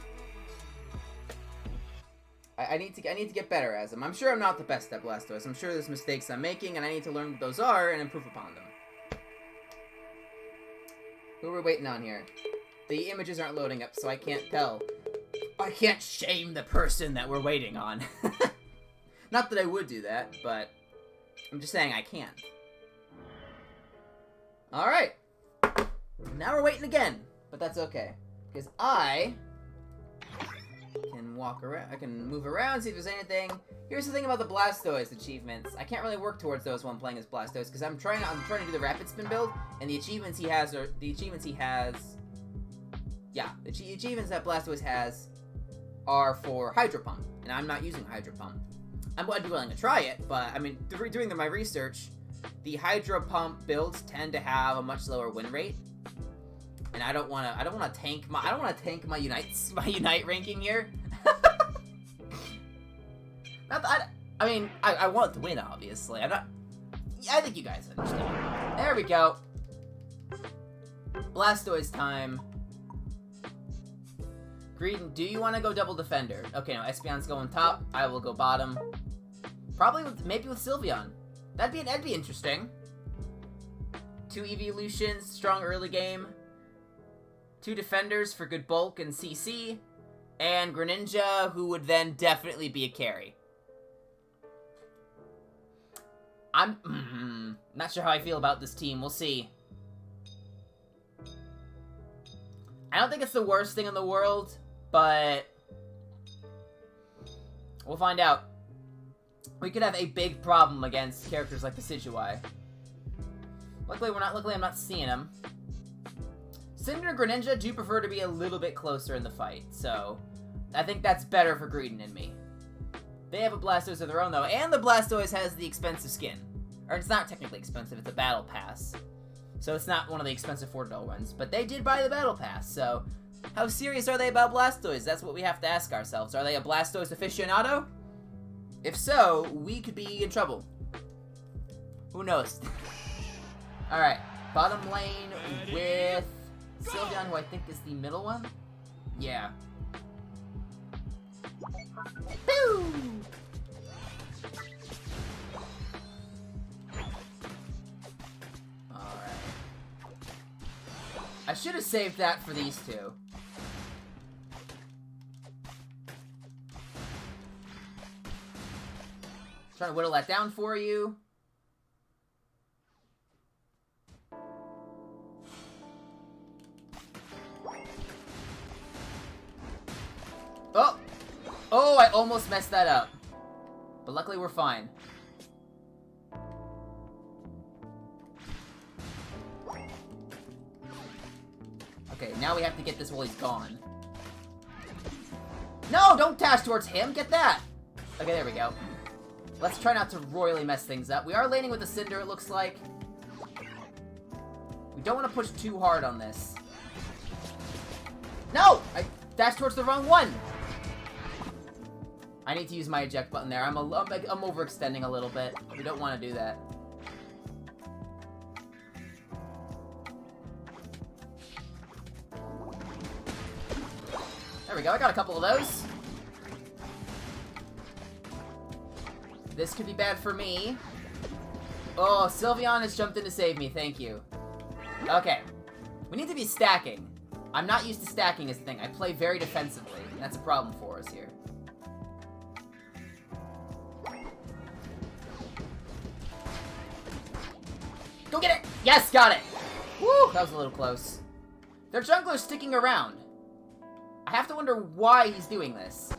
I need to get better as him. I'm sure I'm not the best at Blastoise. I'm sure there's mistakes I'm making, and I need to learn what those are and improve upon them. Who are we waiting on here? The images aren't loading up, so I can't tell. I can't shame the person that we're waiting on. Not that I would do that, but I'm just saying I can't. Alright. Now we're waiting again, but that's okay. Because I can walk around, I can move around, see if there's anything. Here's the thing about the Blastoise achievements. I can't really work towards those when I'm playing as Blastoise, because I'm trying to do the rapid spin build, and the achievements he has yeah, the achievements that Blastoise has are for Hydro Pump, and I'm not using Hydro Pump. I'd be willing to try it, but I mean, doing my research, the Hydro Pump builds tend to have a much lower win rate. And I don't want to tank my Unite ranking here. I'm I mean, I want to win, obviously. I think you guys understand. There we go. Blastoise time. Greedent, do you want to go double defender? Okay, no, Espeon's going top. I will go bottom. Probably maybe with Sylveon. That'd be interesting. 2 evolutions, strong early game. 2 defenders for good bulk and CC. And Greninja, who would then definitely be a carry. I'm not sure how I feel about this team. We'll see. I don't think it's the worst thing in the world, but we'll find out. We could have a big problem against characters like the Decidueye. Luckily, I'm not seeing him. Cinder and Greninja do prefer to be a little bit closer in the fight, so I think that's better for Greedent and me. They have a Blastoise of their own, though, and the Blastoise has the expensive skin. Or, it's not technically expensive, it's a Battle Pass. So it's not one of the expensive $4 ones, but they did buy the Battle Pass, so how serious are they about Blastoise? That's what we have to ask ourselves. Are they a Blastoise aficionado? If so, we could be in trouble. Who knows? Alright, bottom lane with Sylveon, who I think is the middle one? Yeah. Boo! I should have saved that for these two. Trying to whittle that down for you. Oh! Oh, I almost messed that up. But luckily we're fine. Okay, now we have to get this while he's gone. No, don't dash towards him. Get that. Okay, there we go. Let's try not to royally mess things up. We are laning with a Cinder, it looks like. We don't want to push too hard on this. No! I dashed towards the wrong one. I need to use my eject button there. I'm overextending a little bit. We don't want to do that. There we go, I got a couple of those. This could be bad for me. Oh, Sylveon has jumped in to save me, thank you. Okay. We need to be stacking. I'm not used to stacking as a thing. I play very defensively. That's a problem for us here. Go get it! Yes, got it! Woo, that was a little close. Their jungler's sticking around. I have to wonder why he's doing this.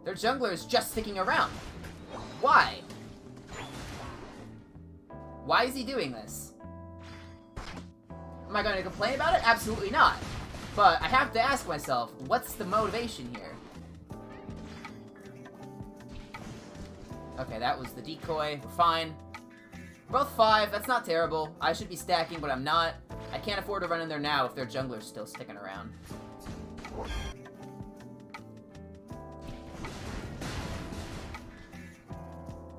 Their jungler is just sticking around. Why? Why is he doing this? Am I going to complain about it? Absolutely not. But I have to ask myself, what's the motivation here? Okay, that was the decoy. We're fine. We're both 5. That's not terrible. I should be stacking, but I'm not. I can't afford to run in there now if their jungler's still sticking around.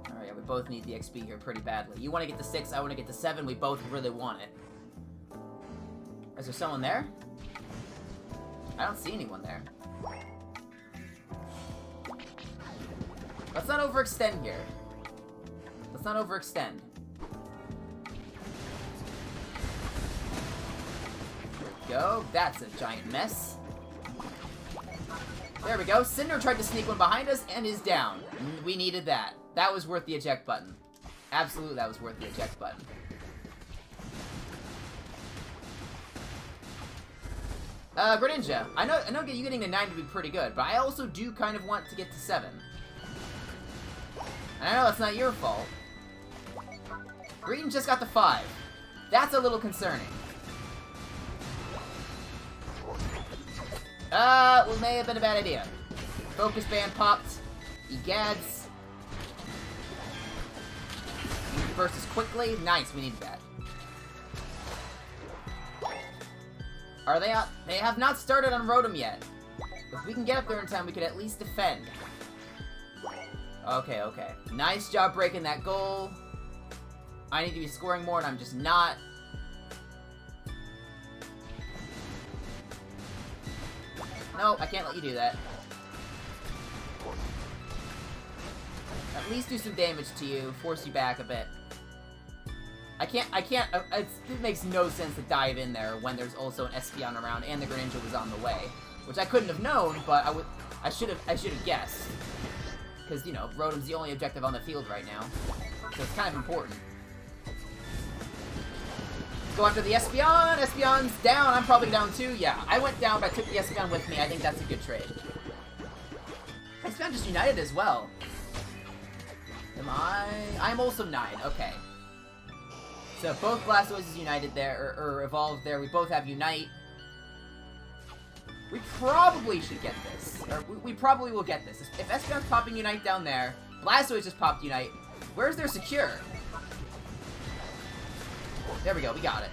Alright, yeah, we both need the XP here pretty badly. You want to get to 6, I want to get to 7. We both really want it. Is there someone there? I don't see anyone there. Let's not overextend here. Let's not overextend. Go. That's a giant mess. There we go. Cinder tried to sneak one behind us and is down. We needed that. That was worth the eject button. Absolutely, that was worth the eject button. Greninja. I know you getting to 9 would be pretty good, but I also do kind of want to get to 7. And I know that's not your fault. Greedent just got to 5. That's a little concerning. Well, may have been a bad idea. Focus band popped. Egads. Burst is quickly. Nice, we need that. Are they out? They have not started on Rotom yet. If we can get up there in time, we could at least defend. Okay, okay. Nice job breaking that goal. I need to be scoring more, and I'm just not. No, I can't let you do that. At least do some damage to you, force you back a bit. It makes no sense to dive in there when there's also an Espeon around and the Greninja was on the way. Which I couldn't have known, but I should have guessed. Because, you know, Rotom's the only objective on the field right now. So it's kind of important. Go after the Espeon! Espeon's down! I'm probably down too. Yeah, I went down, but I took the Espeon with me. I think that's a good trade. Espeon just united as well. Am I? I'm also 9. Okay. So both Blastoises united there, or evolved there. We both have Unite. We probably should get this. Or we probably will get this. If Espeon's popping Unite down there, Blastoise just popped Unite. Where's their secure? There we go, we got it.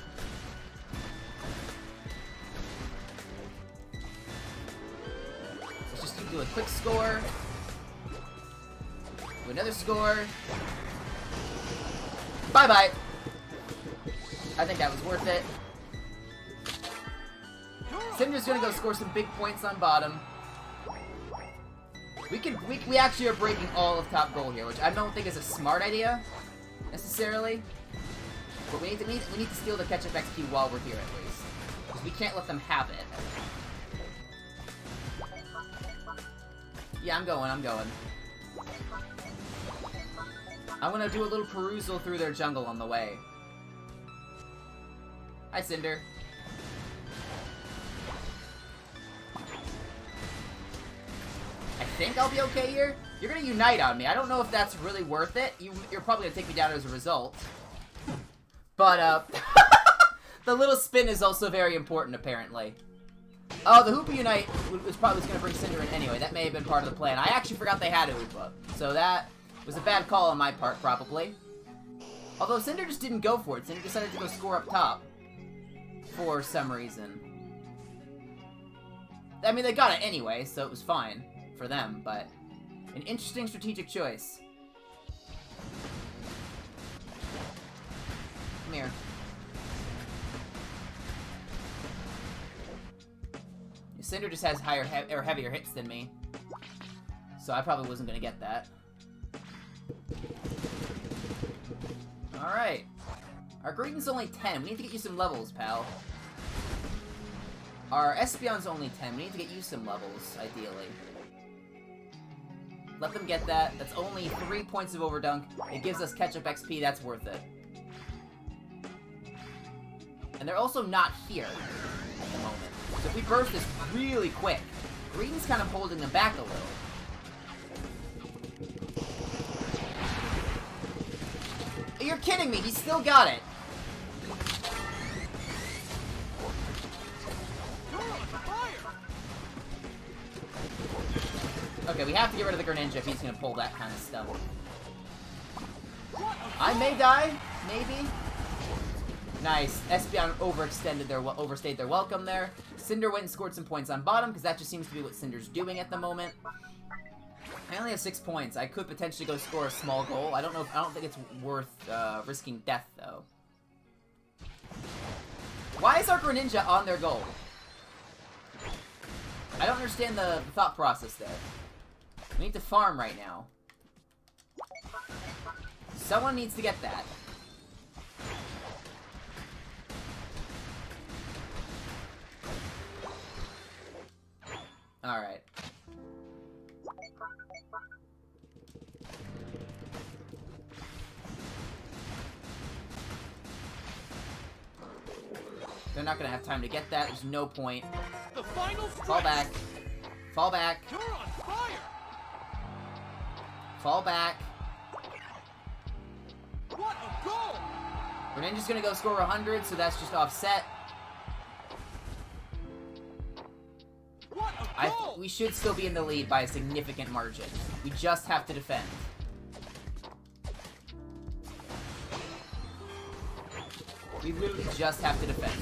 Let's just do a quick score. Do another score. Bye-bye. I think that was worth it. Cinder's gonna go score some big points on bottom. We actually are breaking all of top goal here, which I don't think is a smart idea, necessarily. But we need to steal the catch-up XP while we're here, at least. Because we can't let them have it. Yeah, I'm going. I'm gonna do a little perusal through their jungle on the way. Hi, Cinder. I think I'll be okay here. You're gonna Unite on me. I don't know if that's really worth it. You're probably gonna take me down as a result. But, the little spin is also very important, apparently. Oh, the Hoopa Unite was probably going to bring Cinder in anyway. That may have been part of the plan. I actually forgot they had a Hoopa. So that was a bad call on my part, probably. Although Cinder just didn't go for it. Cinder decided to go score up top. For some reason. I mean, they got it anyway, so it was fine for them, but an interesting strategic choice. Come here. Cinder just has heavier hits than me, so I probably wasn't gonna get that. Alright. Our Greedent's only 10. We need to get you some levels, pal. Our Espeon's only 10. We need to get you some levels, ideally. Let them get that. That's only 3 points of Overdunk. It gives us catch-up XP. That's worth it. And they're also not here at the moment. So if we burst this really quick, Greedent's kind of holding them back a little. You're kidding me! He still got it! Okay, we have to get rid of the Greninja if he's gonna pull that kind of stuff. I may die, maybe. Nice. Espeon overstayed their welcome there. Cinder went and scored some points on bottom, because that just seems to be what Cinder's doing at the moment. I only have 6 points. I could potentially go score a small goal. I don't think it's worth risking death, though. Why is our Greninja on their goal? I don't understand the thought process there. We need to farm right now. Someone needs to get that. Alright. They're not gonna have time to get that. There's no point. The final Fall back. Fall back. You're on fire. Fall back. What a goal! Greninja's gonna go score 100, so that's just offset. What a goal! We should still be in the lead by a significant margin. We just have to defend. We literally just have to defend.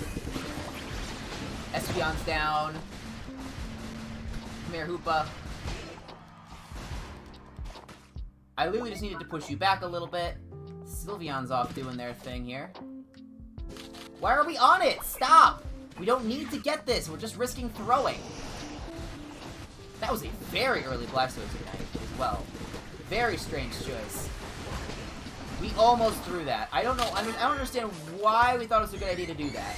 Espeon's down. Come here, Hoopa. I literally just needed to push you back a little bit. Sylveon's off doing their thing here. Why are we on it? Stop! We don't need to get this. We're just risking throwing. That was a very early Blastoise Unite as well. Very strange choice. We almost threw that. I don't know. I mean, I don't understand why we thought it was a good idea to do that.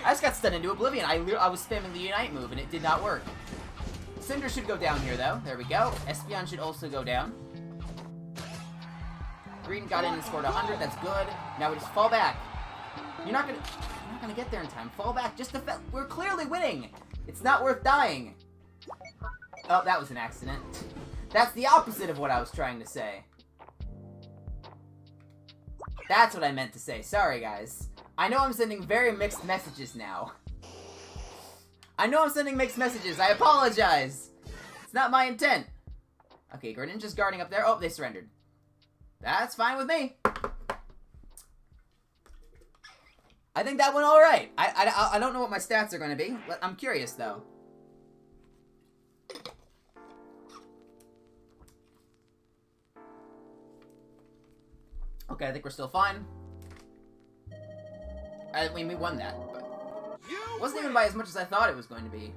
I just got stunned into oblivion. I was spamming the Unite move and it did not work. Cinder should go down here though. There we go. Espeon should also go down. Green got in and scored 100. That's good. Now we just fall back. You're not gonna get there in time. Fall back. Just we're clearly winning. It's not worth dying. Oh, that was an accident. That's the opposite of what I was trying to say. That's what I meant to say. Sorry, guys. I know I'm sending very mixed messages now. I know I'm sending mixed messages. I apologize. It's not my intent. Okay, Greninja's guarding up there. Oh, they surrendered. That's fine with me. I think that went alright. I don't know what my stats are going to be. I'm curious, though. Okay, I think we're still fine. I mean, we won that, but it wasn't even by as much as I thought it was going to be.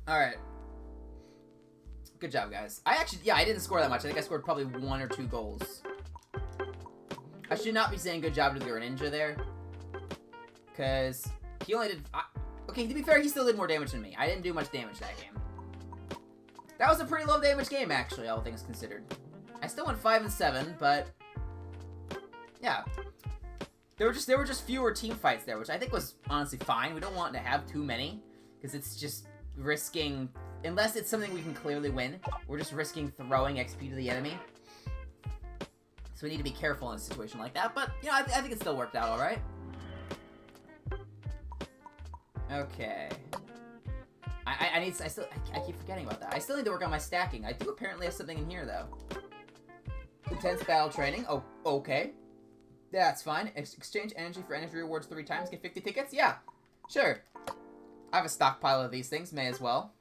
Alright. Good job, guys. I didn't score that much. I think I scored probably 1 or 2 goals. I should not be saying good job to the Greninja there. Because he only did... okay, to be fair, he still did more damage than me. I didn't do much damage that game. That was a pretty low damage game, actually, all things considered. I still went 5 and 7, but... yeah. There were just fewer team fights there, which I think was honestly fine. We don't want to have too many, because it's just risking... unless it's something we can clearly win, we're just risking throwing XP to the enemy. So we need to be careful in a situation like that, but, you know, I think it still worked out alright. Okay. I keep forgetting about that. I still need to work on my stacking. I do apparently have something in here, though. Intense battle training. Oh, okay. That's fine. Exchange energy for energy rewards 3 times. Get 50 tickets? Yeah. Sure. I have a stockpile of these things. May as well.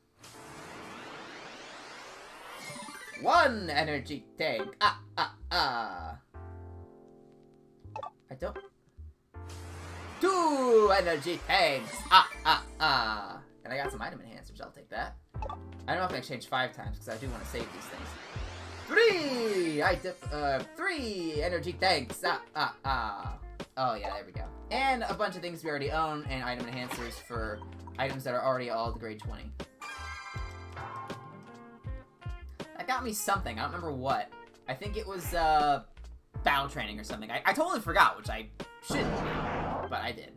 1 energy tank. I don't... 2 energy tanks. And I got some item enhancers. I'll take that. I don't know if I can change 5 times because I do want to save these things. 3 energy tanks. Oh yeah, there we go. And a bunch of things we already own and item enhancers for items that are already all to grade 20. That got me something. I don't remember what. I think it was battle training or something. I totally forgot, which I shouldn't, but I did.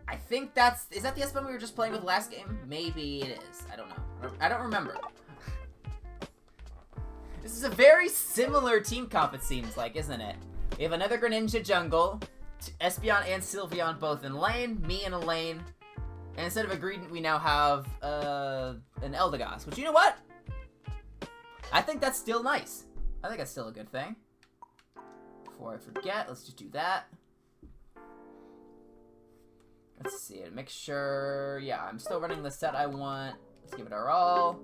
I think that's... is that the S-Bun we were just playing with last game? Maybe it is. I don't know. I don't remember. This is a very similar team comp, it seems like, isn't it? We have another Greninja jungle, Espeon and Sylveon both in lane, me in a lane, and instead of a Greedent, we now have an Eldegoss, which, you know what? I think that's still nice. I think that's still a good thing. Before I forget, let's just do that. Let's see it. Make sure... yeah, I'm still running the set I want. Let's give it our all.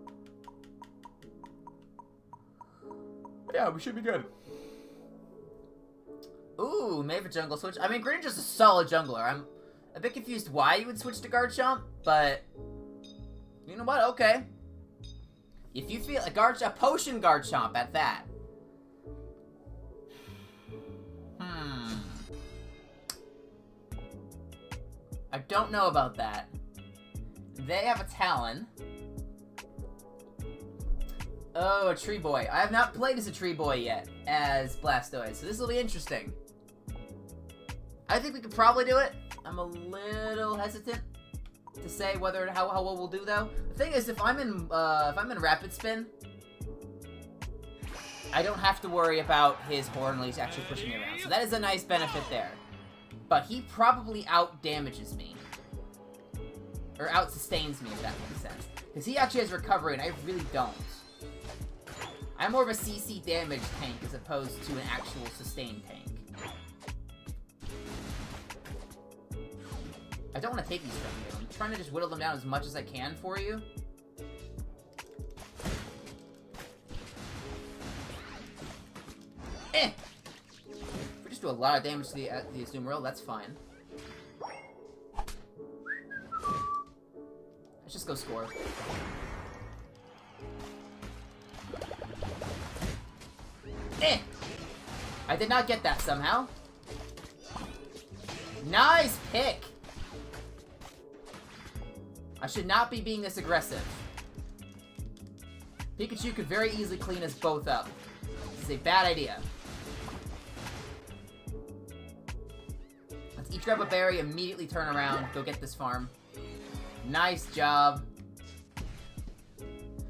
Yeah, we should be good. Ooh, maybe a jungle switch. I mean, Greninja's a solid jungler. I'm a bit confused why you would switch to Garchomp, but... you know what? Okay. If you feel a potion Garchomp at that. I don't know about that. They have a Talon. Oh, a Tree Boy. I have not played as a Tree Boy yet, as Blastoise, so this will be interesting. I think we could probably do it. I'm a little hesitant to say whether how well we'll do, though. The thing is, if I'm in Rapid Spin, I don't have to worry about his Horn Leash actually pushing me around, so that is a nice benefit there. But he probably out-damages me. Or out-sustains me, if that makes sense. Because he actually has recovery, and I really don't. I'm more of a CC damage tank as opposed to an actual sustain tank. I don't want to take these from you. I'm trying to just whittle them down as much as I can for you. Eh! We just do a lot of damage to the Azumarill, that's fine. Let's just go score. Eh! I did not get that somehow. Nice pick! I should not be being this aggressive. Pikachu could very easily clean us both up. This is a bad idea. Let's each grab a berry, immediately turn around, go get this farm. Nice job.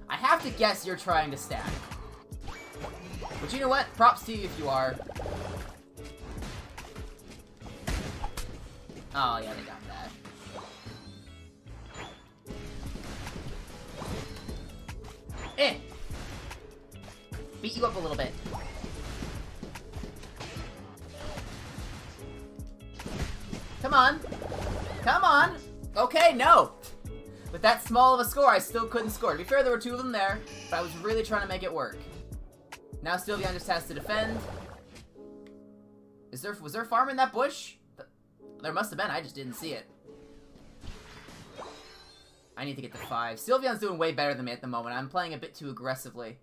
I have to guess you're trying to stack. But you know what? Props to you if you are. Oh, yeah, they got that. Eh! Beat you up a little bit. Come on. Come on! Okay, no! With that small of a score, I still couldn't score. To be fair, there were two of them there, but I was really trying to make it work. Now Sylveon just has to defend. Was there a farm in that bush? There must have been, I just didn't see it. I need to get to 5. Sylveon's doing way better than me at the moment. I'm playing a bit too aggressively.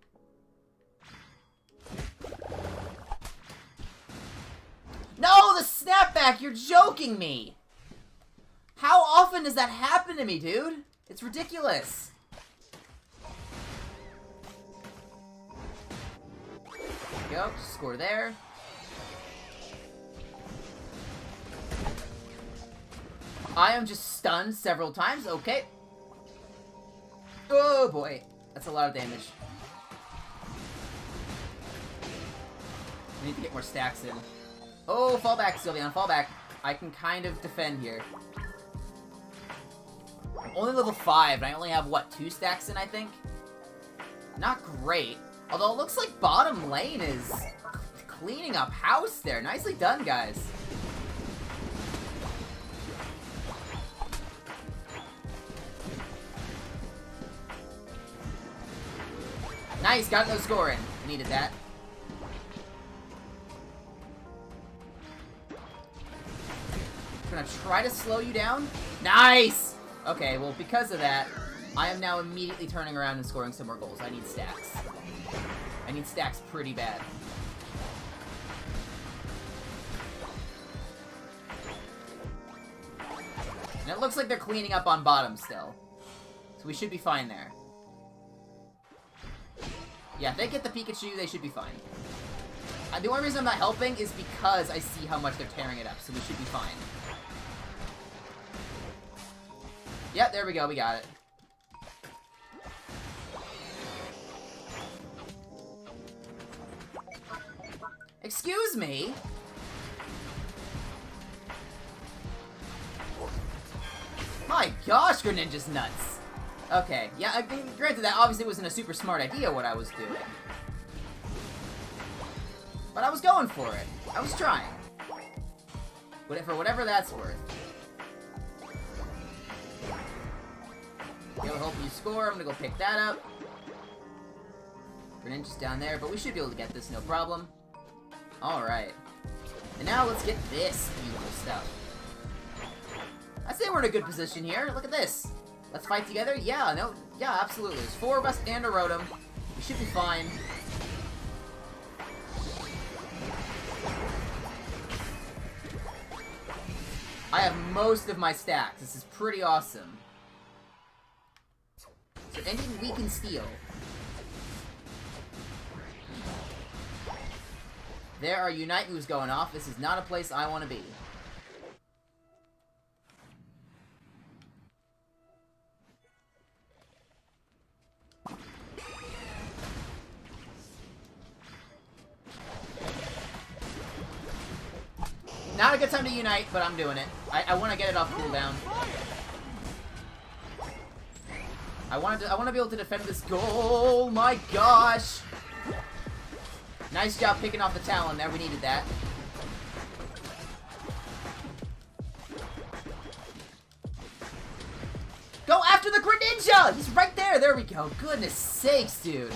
No, the snapback! You're joking me! How often does that happen to me, dude? It's ridiculous. There we go, score there. I am just stunned several times, okay. Oh boy, that's a lot of damage. We need to get more stacks in. Oh, fall back, Sylveon, fall back. I can kind of defend here. I'm only level 5, and I only have, what, 2 stacks in, I think? Not great. Although it looks like bottom lane is cleaning up house there. Nicely done, guys. Nice, got no score in. Needed that. Gonna try to slow you down. Nice! Okay, well, because of that, I am now immediately turning around and scoring some more goals. I need stacks. I need stacks pretty bad. And it looks like they're cleaning up on bottom still. So we should be fine there. Yeah, if they get the Pikachu, they should be fine. The only reason I'm not helping is because I see how much they're tearing it up, so we should be fine. Yep, there we go, we got it. Excuse me? My gosh, Greninja's nuts. Okay, yeah, I mean, granted that obviously wasn't a super smart idea what I was doing. But I was going for it. I was trying. For whatever that's worth. Go hope you score. I'm gonna go pick that up. Greninja's down there, but we should be able to get this, no problem. Alright. And now let's get this beautiful stuff. I'd say we're in a good position here. Look at this. Let's fight together? Yeah, no, yeah, absolutely. There's 4 of us and a Rotom. We should be fine. I have most of my stacks. This is pretty awesome. So ending Weaken Steel. There are Unite moves going off. This is not a place I want to be. Not a good time to Unite, but I'm doing it. I want to get it off cooldown. I want to be able to defend this goal. My gosh! Nice job picking off the Talon there. We needed that. Go after the Greninja! He's right there. There we go. Goodness sakes, dude.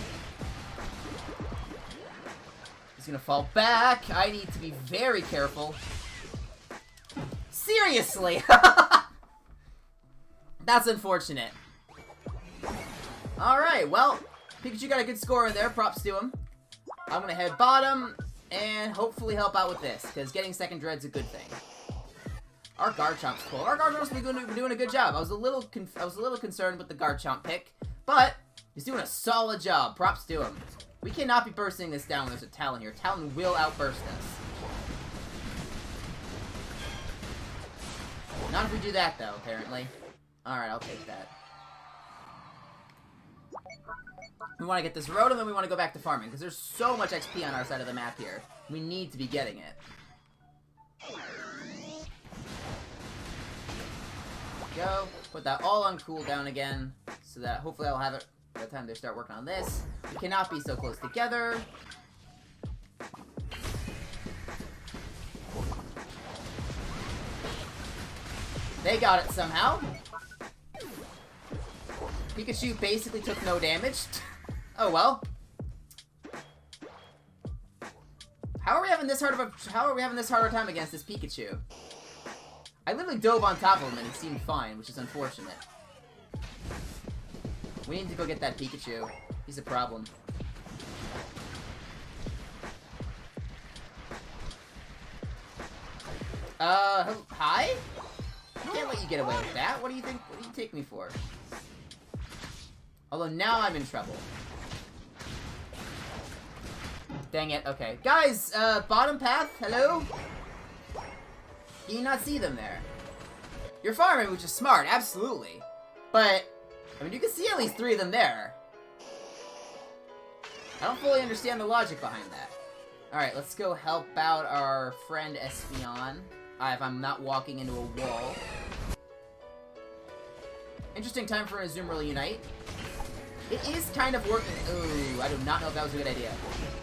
He's gonna fall back. I need to be very careful. Seriously! That's unfortunate. Alright, well, Pikachu got a good score in there. Props to him. I'm gonna head bottom and hopefully help out with this, because getting second Dread's a good thing. Our Garchomp's cool. Our Garchomp's been doing a good job. I was a little concerned with the Garchomp pick, but he's doing a solid job. Props to him. We cannot be bursting this down when there's a Talon here. Talon will outburst us. Not if we do that, though, apparently. Alright, I'll take that. We want to get this road, and then we want to go back to farming, because there's so much XP on our side of the map here. We need to be getting it. Go. Put that all on cooldown again, so that hopefully I'll have it by the time they start working on this. We cannot be so close together. They got it somehow. Pikachu basically took no damage. Oh well. How are we having this hard of a time against this Pikachu? I literally dove on top of him and it seemed fine, which is unfortunate. We need to go get that Pikachu. He's a problem. Hi? I can't let you get away with that. What do you think? What do you take me for? Although now I'm in trouble. Dang it. Okay. Guys, bottom path, hello? Do you not see them there? You're farming, which is smart, absolutely. But, I mean, you can see at least 3 of them there. I don't fully understand the logic behind that. Alright, let's go help out our friend Espeon. If I'm not walking into a wall. Interesting time for a Azumarill Unite. It is kind of working. Ooh, I do not know if that was a good idea.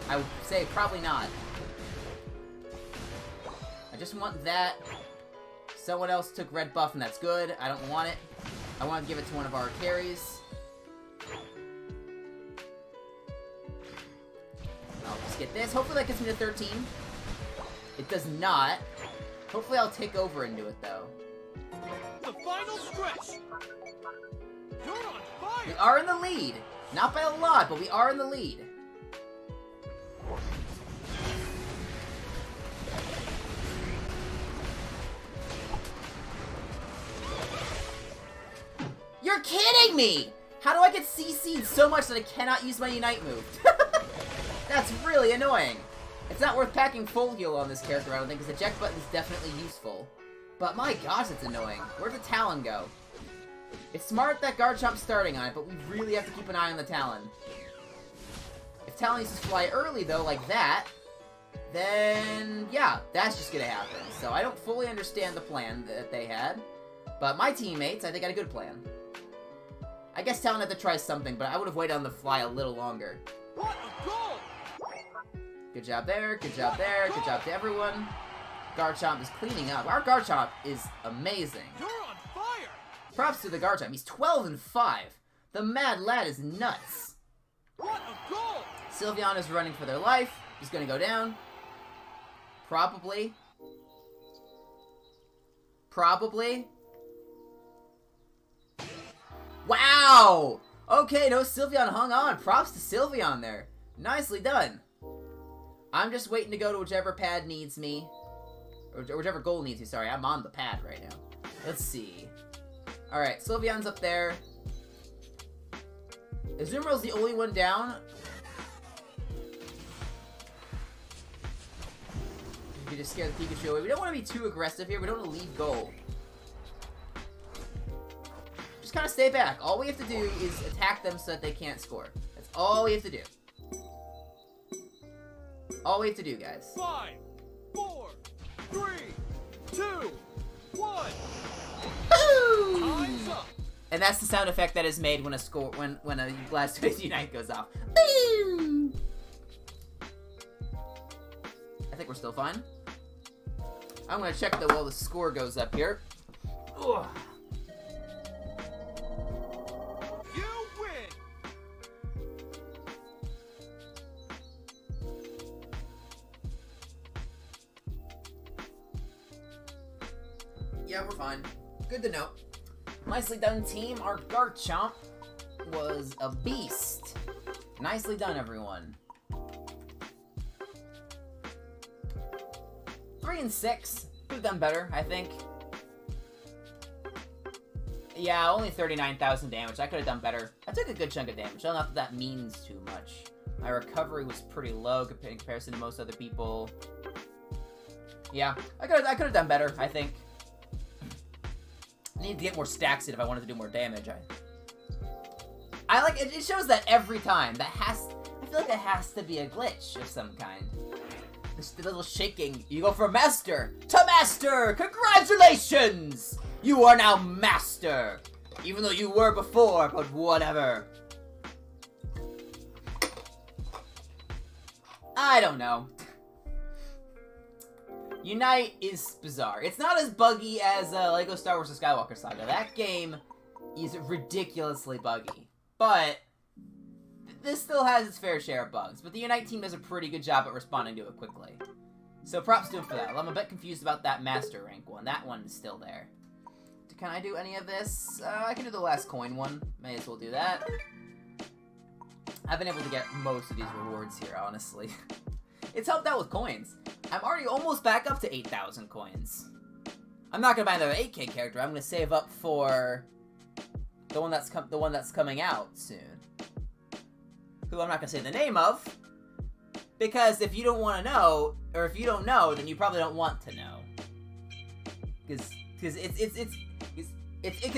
I would say probably not. I just want that. Someone else took red buff and that's good. I don't want it. I want to give it to one of our carries. I'll just get this. Hopefully that gets me to 13. It does not. Hopefully I'll take over and do it though. The final stretch. You're on fire. We are in the lead. Not by a lot, but we are in the lead. You're kidding me! How do I get CC'd so much that I cannot use my Unite move? That's really annoying. It's not worth packing full heal on this character, I don't think, because the eject button is definitely useful. But my gosh, it's annoying. Where'd the Talon go? It's smart that Garchomp's starting on it, but we really have to keep an eye on the Talon. If Talon uses Fly early, though, like that, then, yeah, that's just gonna happen. So I don't fully understand the plan that they had, but my teammates, I think, had a good plan. I guess Talon had to try something, but I would have waited on the Fly a little longer. What a goal! Good job there, good job there, good job to everyone. Garchomp is cleaning up. Our Garchomp is amazing. You're on fire! Props to the Garchomp. He's 12-5. The mad lad is nuts. What a goal! Sylveon is running for their life. He's gonna go down. Probably. Probably. Wow! Okay, no, Sylveon hung on. Props to Sylveon there. Nicely done. I'm just waiting to go to whichever pad needs me. Or whichever goal needs me, sorry. I'm on the pad right now. Let's see. Alright, Sylveon's up there. Azumarill's the only one down. You just scare the Pikachu away. We don't want to be too aggressive here. We don't want to lead goal. Just kind of stay back. All we have to do is attack them so that they can't score. That's all we have to do. All we have to do, guys. 5, 4, 3, 2, 1. Time's up. And that's the sound effect that is made when a Blastoise Unite goes off. Boom! I think we're still fine. I'm gonna check though while the score goes up here. Ugh. You win. Yeah, we're fine. Good to know. Nicely done, team. Our Garchomp was a beast. Nicely done, everyone. 3 and 6. Could have done better, I think. Yeah, only 39,000 damage. I could have done better. I took a good chunk of damage. Not that that means too much. My recovery was pretty low in comparison to most other people. Yeah, I could have done better, I think. I need to get more stacks in if I wanted to do more damage. I like it. It shows that every time. I feel like it has to be a glitch of some kind. This little shaking. You go from master to master. Congratulations! You are now master, even though you were before. But whatever. I don't know. Unite is bizarre. It's not as buggy as LEGO Star Wars: The Skywalker Saga. That game is ridiculously buggy. But this still has its fair share of bugs. But the Unite team does a pretty good job at responding to it quickly. So props to them for that. I'm a bit confused about that Master Rank one. That one is still there. Can I do any of this? I can do the last coin one. May as well do that. I've been able to get most of these rewards here, honestly. It's helped out with coins. I'm already almost back up to 8,000 coins. I'm not gonna buy another 8K character. I'm gonna save up for the one that's coming out soon. Who I'm not gonna say the name of, because if you don't want to know, or if you don't know, then you probably don't want to know. Because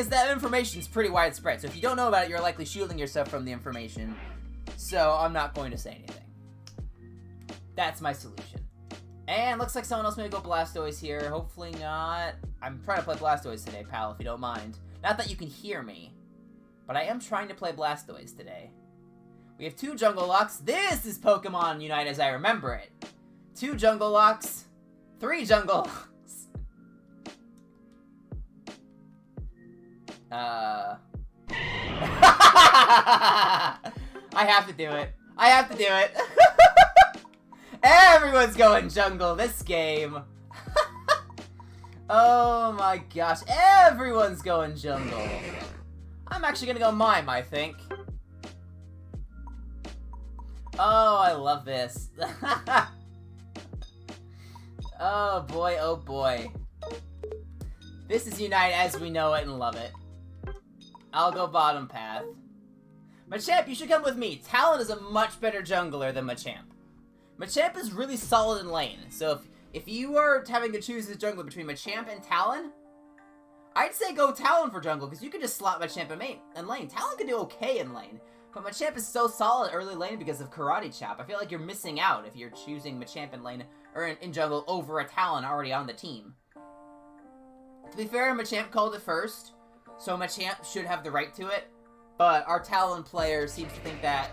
that information's pretty widespread. So if you don't know about it, you're likely shielding yourself from the information. So I'm not going to say anything. That's my solution. And looks like someone else may go Blastoise here. Hopefully not. I'm trying to play Blastoise today, pal, if you don't mind. Not that you can hear me, but I am trying to play Blastoise today. We have 2 Jungle Locks. This is Pokemon Unite as I remember it. 2 Jungle Locks. 3 Jungle Locks. I have to do it. I have to do it. Everyone's going jungle this game. Oh my gosh. Everyone's going jungle. I'm actually gonna go mime, I think. Oh, I love this. Oh boy, oh boy. This is Unite as we know it and love it. I'll go bottom path. Machamp, you should come with me. Talon is a much better jungler than Machamp. Machamp is really solid in lane, so if you are having to choose a jungler between Machamp and Talon, I'd say go Talon for jungle, because you can just slot Machamp in lane. Talon can do okay in lane, but Machamp is so solid early lane because of Karate Chop. I feel like you're missing out if you're choosing Machamp in lane, or in jungle, over a Talon already on the team. To be fair, Machamp called it first, so Machamp should have the right to it, but our Talon player seems to think that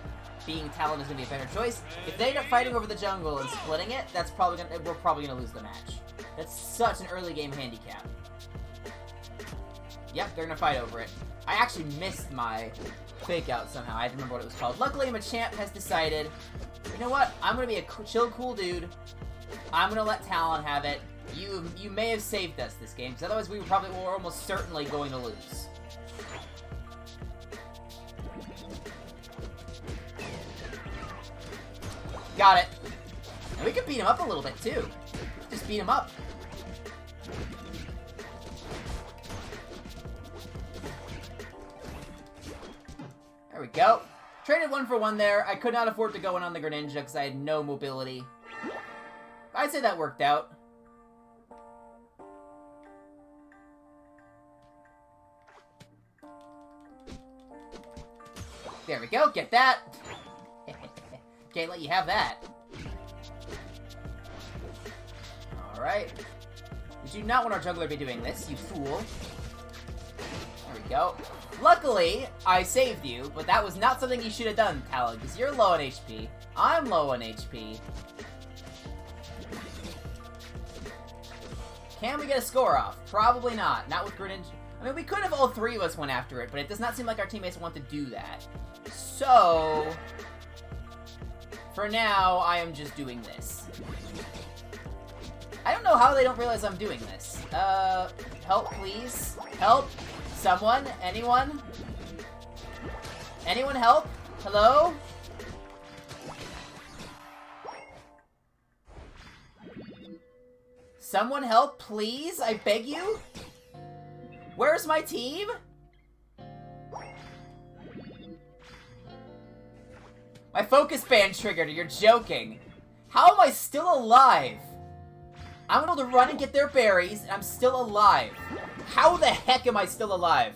being Talon is going to be a better choice. If they end up fighting over the jungle and splitting it, we're probably going to lose the match. That's such an early game handicap. Yep, they're going to fight over it. I actually missed my fake out somehow. I didn't remember what it was called. Luckily, Machamp has decided, you know what? I'm going to be a chill, cool dude. I'm going to let Talon have it. You may have saved us this game, because otherwise we were almost certainly going to lose. Got it. And we could beat him up a little bit, too. Just beat him up. There we go. Traded 1 for 1 there. I could not afford to go in on the Greninja because I had no mobility. I'd say that worked out. There we go. Get that. Can't let you have that. Alright. We do not want our jungler to be doing this, you fool. There we go. Luckily, I saved you, but that was not something you should have done, Talon, because you're low on HP. I'm low on HP. Can we get a score off? Probably not. Not with Greninja. I mean, we could have all 3 of us went after it, but it does not seem like our teammates want to do that. So, for now, I am just doing this. I don't know how they don't realize I'm doing this. Help, please. Help. Someone? Anyone? Anyone help? Hello? Someone help, please? I beg you? Where's my team? My focus band triggered. You're joking. How am I still alive? I'm able to run and get their berries, and I'm still alive. How the heck am I still alive?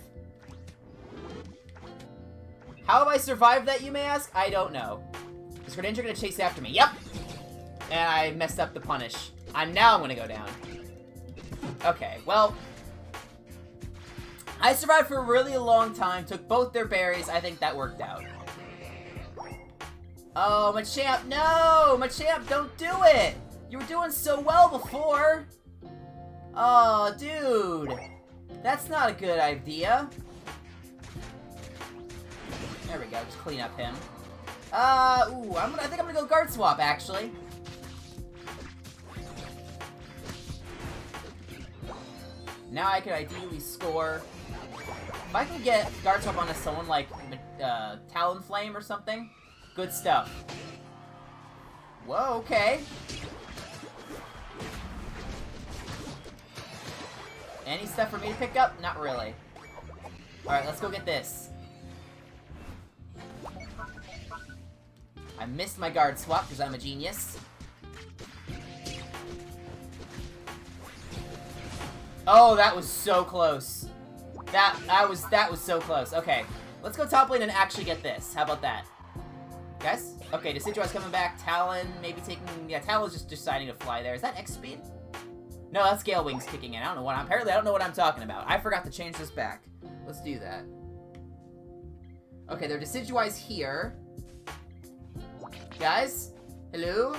How have I survived that, you may ask? I don't know. Is Greninja gonna chase after me? Yep! And I messed up the punish. Now I'm gonna go down. Okay, well... I survived for a really long time, took both their berries. I think that worked out. Oh, Machamp, no! Machamp, don't do it! You were doing so well before! Oh, dude! That's not a good idea. There we go, just clean up him. Ooh, I think I'm gonna go guard swap, actually. Now I could ideally score. If I can get guard swap onto someone like Talonflame or something, good stuff. Whoa, okay. Any stuff for me to pick up? Not really. Alright, let's go get this. I missed my guard swap because I'm a genius. Oh, that was so close. That was so close. Okay, let's go top lane and actually get this. How about that? Guys? Okay, Decidueye's coming back. Talon maybe taking... Yeah, Talon's just deciding to fly there. Is that X speed? No, that's Gale Wings kicking in. I don't know what apparently I don't know what I'm talking about. I forgot to change this back. Let's do that. Okay, their Decidueye's here. Guys? Hello?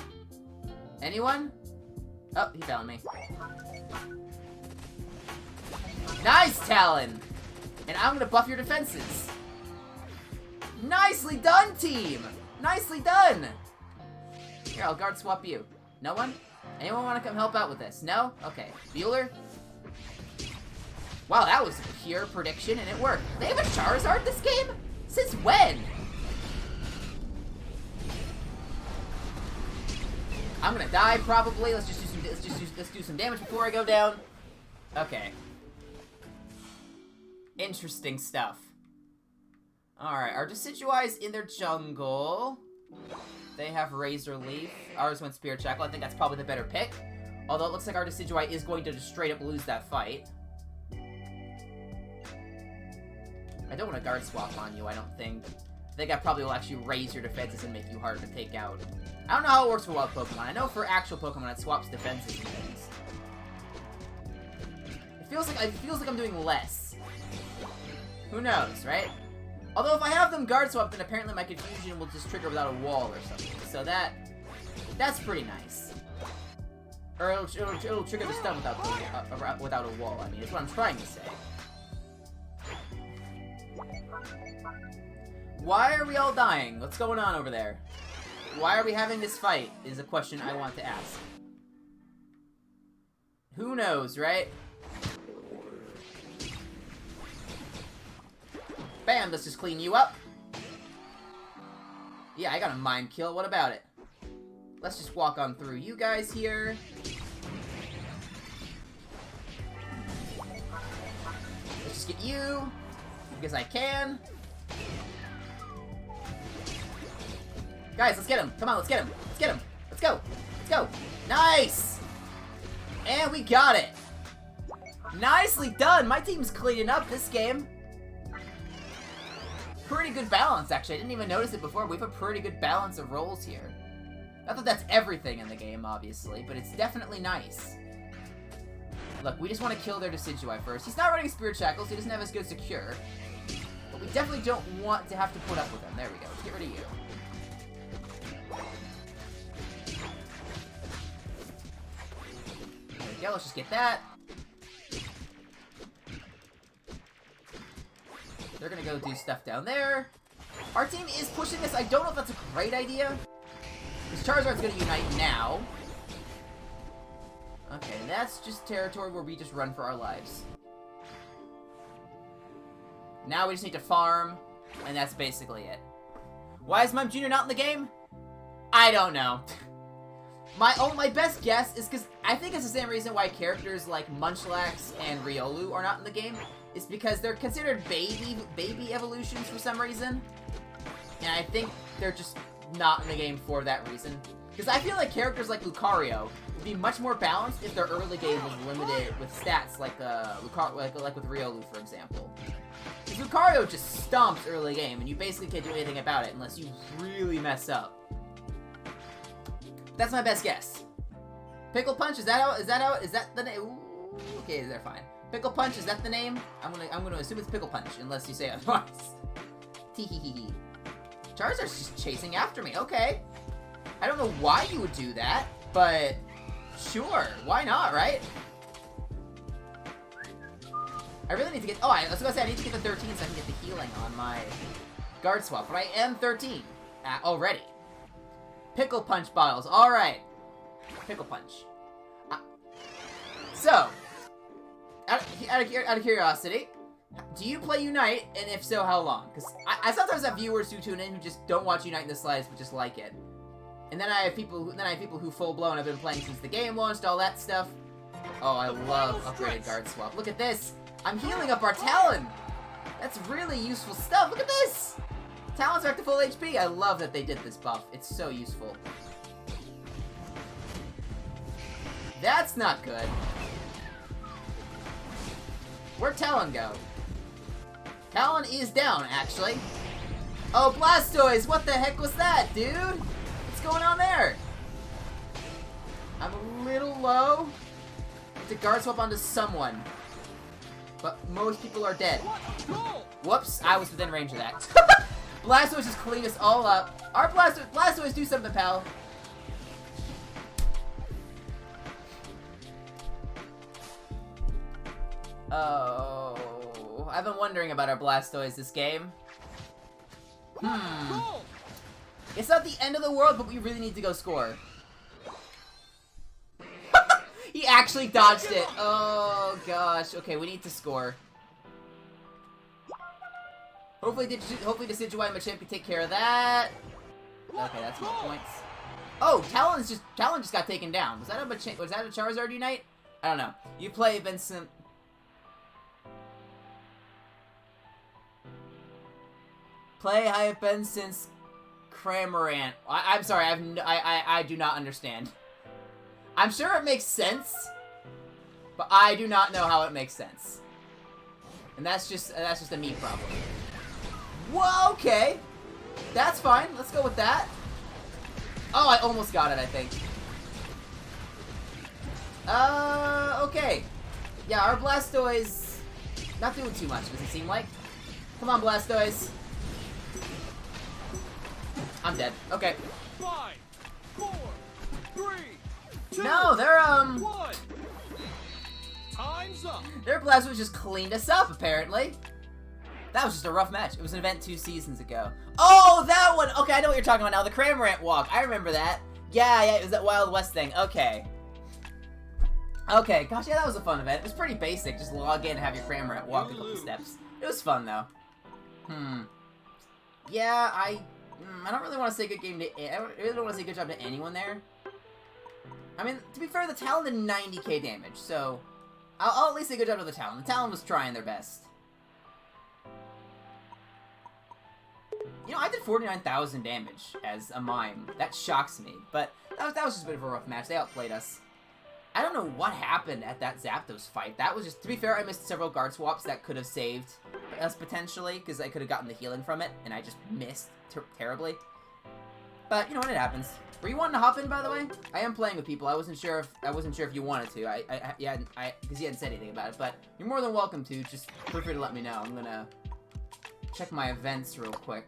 Anyone? Oh, he found me. Nice, Talon! And I'm gonna buff your defenses. Nicely done, team! Nicely done! Here, I'll guard swap you. No one? Anyone want to come help out with this? No? Okay. Bueller? Wow, that was a pure prediction, and it worked. They have a Charizard this game? Since when? I'm gonna die, probably. Let's do some damage before I go down. Okay. Interesting stuff. Alright, our Decidueye's in their jungle. They have Razor Leaf. Ours went Spirit Shackle. I think that's probably the better pick. Although it looks like our Decidueye is going to just straight up lose that fight. I don't want to guard swap on you, I don't think. I think I probably will actually raise your defenses and make you harder to take out. I don't know how it works for wild Pokemon. I know for actual Pokemon it swaps defenses and things. It feels like I'm doing less. Who knows, right? Although if I have them guard swap, then apparently my confusion will just trigger without a wall or something. So that's pretty nice. Or it'll trigger the stun without a wall. I mean, that's what I'm trying to say. Why are we all dying? What's going on over there? Why are we having this fight? Is a question I want to ask. Who knows, right? Bam, let's just clean you up. Yeah, I got a mind kill. What about it? Let's just walk on through you guys here. Let's just get you. Because I can. Guys, let's get him. Come on, let's get him. Let's get him. Let's go. Let's go. Nice! And we got it. Nicely done. My team's cleaning up this game. Pretty good balance, actually. I didn't even notice it before. We have a pretty good balance of roles here. Not that that's everything in the game, obviously, but it's definitely nice. Look, we just want to kill their Decidueye first. He's not running Spirit Shackle, so he doesn't have as good secure. But we definitely don't want to have to put up with him. There we go. Let's get rid of you. There we go. Let's just get that. They're gonna go do stuff down there. Our team is pushing this. I don't know if that's a great idea. Because Charizard's gonna unite now. Okay, that's just territory where we just run for our lives. Now we just need to farm, and that's basically it. Why is Mime Jr. not in the game? I don't know. My best guess is because I think it's the same reason why characters like Munchlax and Riolu are not in the game. Is because they're considered baby evolutions for some reason. And I think they're just not in the game for that reason. Because I feel like characters like Lucario would be much more balanced if their early game was limited with stats like like with Riolu, for example. Because Lucario just stomps early game, and you basically can't do anything about it unless you really mess up. That's my best guess. Pickle Punch, is that the name? Ooh, okay, they're fine. Pickle Punch, is that the name? I'm gonna assume it's Pickle Punch, unless you say otherwise. Tee-hee-hee-hee. Charizard's just chasing after me, okay. I don't know why you would do that, but sure, why not, right? I really need to get, I was gonna say I need to get the 13 so I can get the healing on my guard swap, but I am 13 already. Pickle Punch bottles, alright. Pickle Punch. So, out of curiosity, do you play Unite, and if so, how long? Because I sometimes have viewers who tune in who just don't watch Unite in the slides, but just like it. And then I have people who full-blown have been playing since the game launched, all that stuff. Oh, I love upgraded guard swap. Look at this! I'm healing up our Talon! That's really useful stuff, look at this! Talons are at the full HP, I love that they did this buff. It's so useful. That's not good. Where'd Talon go? Talon is down, actually. Oh, Blastoise! What the heck was that, dude? What's going on there? I'm a little low. I have to guard swap onto someone. But most people are dead. Whoops, I was within range of that. Blastoise just cleaned us all up. Our Blastoise, do something, pal. Oh, I've been wondering about our Blastoise this game. It's not the end of the world, but we really need to go score. He actually dodged it. Oh gosh. Okay, we need to score. Hopefully the Decidueye Machamp can take care of that. Okay, that's more points. Oh, Talon just got taken down. Was that a Charizard Unite? I don't know. You play Vincent. I have been since Cramorant. I'm sorry, I do not understand. I'm sure it makes sense, but I do not know how it makes sense. And that's just a me problem. Whoa, okay. That's fine. Let's go with that. Oh, I almost got it, I think. Okay. Yeah, our Blastoise not doing too much, does it seem like? Come on, Blastoise. I'm dead. Okay. 5, 4, 3, 2, no, they're 1. Time's up. Their Blastoise just cleaned us up, apparently. That was just a rough match. It was an event 2 seasons ago. Oh, that one! Okay, I know what you're talking about now. The Cramorant walk. I remember that. Yeah, it was that Wild West thing. Okay. Okay, gosh, yeah, that was a fun event. It was pretty basic. Just log in and have your Cramorant walk a couple steps. It was fun, though. Yeah, I don't really want to say good game to... I really don't want to say good job to anyone there. I mean, to be fair, the Talon did 90k damage, so... I'll at least say good job to the Talon. The Talon was trying their best. You know, I did 49,000 damage as a Mime. That shocks me, but that was just a bit of a rough match. They outplayed us. I don't know what happened at that Zapdos fight. That was just... To be fair, I missed several guard swaps that could have saved us potentially, because I could have gotten the healing from it, and I just missed terribly. But, you know what, it happens. Were you wanting to hop in, by the way? I am playing with people. I wasn't sure if you wanted to. Because you hadn't said anything about it, but you're more than welcome to. Just feel free to let me know. I'm gonna check my events real quick.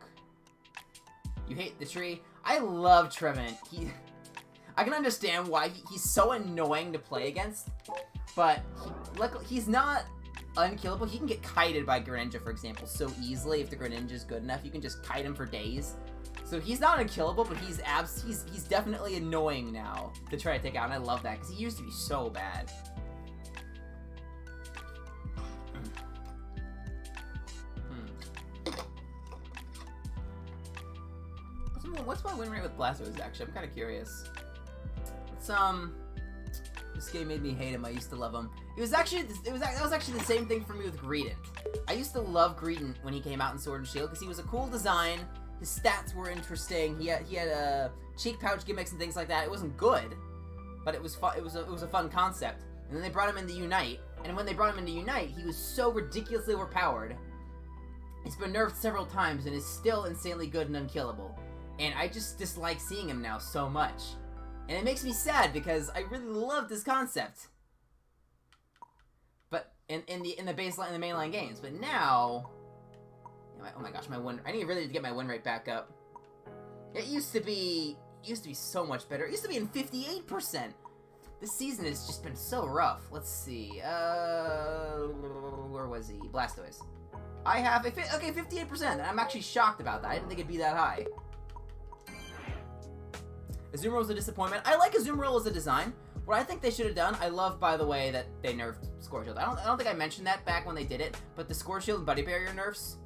You hate the tree? I love Trevenant. I can understand why he's so annoying to play against, but he's not unkillable. He can get kited by Greninja, for example, so easily. If the Greninja's good enough, you can just kite him for days. So he's not unkillable, but he's definitely annoying now to try to take out, and I love that, because he used to be so bad. what's my win rate with Blastoise, actually? I'm kind of curious. It's, this game made me hate him. I used to love him. That was actually the same thing for me with Greedent. I used to love Greedent when he came out in Sword and Shield because he was a cool design. His stats were interesting. He had cheek pouch gimmicks and things like that. It wasn't good, but it was fun. It was a fun concept. And then they brought him into Unite, and when they brought him into Unite, he was so ridiculously overpowered. He's been nerfed several times and is still insanely good and unkillable. And I just dislike seeing him now so much. And it makes me sad because I really loved this concept. But in the mainline games. But now, oh my gosh, my win. I need really to get my win rate back up. It used to be so much better. It used to be in 58%. This season has just been so rough. Let's see. Where was he? Blastoise. I have okay, 58%. I'm actually shocked about that. I didn't think it'd be that high. Azumarill a disappointment. I like Azumarill as a design. What I think they should have done, I love, by the way, that they nerfed Score Shield. I don't think I mentioned that back when they did it, but the Score Shield and Buddy Barrier nerfs.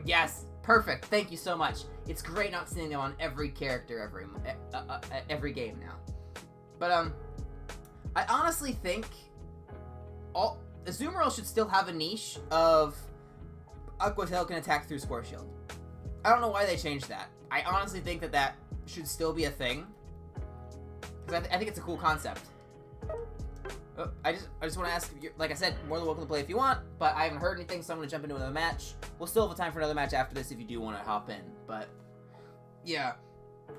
Yes, perfect. Thank you so much. It's great not seeing them on every character every game now. But I honestly think Azumarill should still have a niche of Aqua-Tail can attack through Score Shield. I don't know why they changed that. I honestly think that should still be a thing. Because I think it's a cool concept. Oh, I just want to ask, like I said, more than welcome to play if you want, but I haven't heard anything, so I'm going to jump into another match. We'll still have time for another match after this if you do want to hop in, but yeah.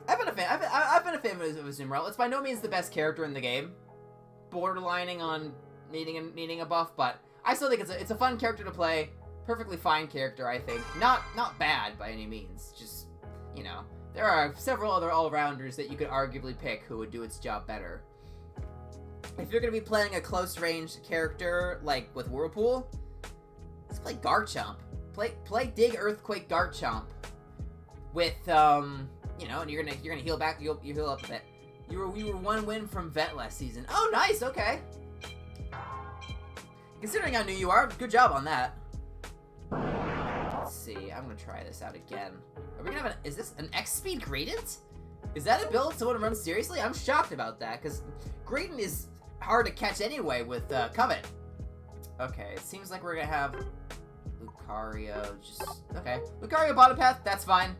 I've been a fan. I've been a fan of Azumarill. It's by no means the best character in the game. Borderlining on needing a buff, but I still think it's a fun character to play. Perfectly fine character, I think. Not bad by any means. Just, you know, there are several other all-rounders that you could arguably pick who would do its job better. If you're going to be playing a close-range character, like with Whirlpool, let's play Garchomp. Play Dig Earthquake Garchomp. With, you know, and you're gonna heal back, you heal up a bit. You were one win from Vet last season. Oh, nice, okay. Considering how new you are, good job on that. Let's see, I'm gonna try this out again. Are we gonna have is this an X-Speed Greedent? Is that a build someone runs seriously? I'm shocked about that, because Greedent is hard to catch anyway with Covet. Okay, it seems like we're gonna have Lucario, okay. Lucario Bottom Path, that's fine.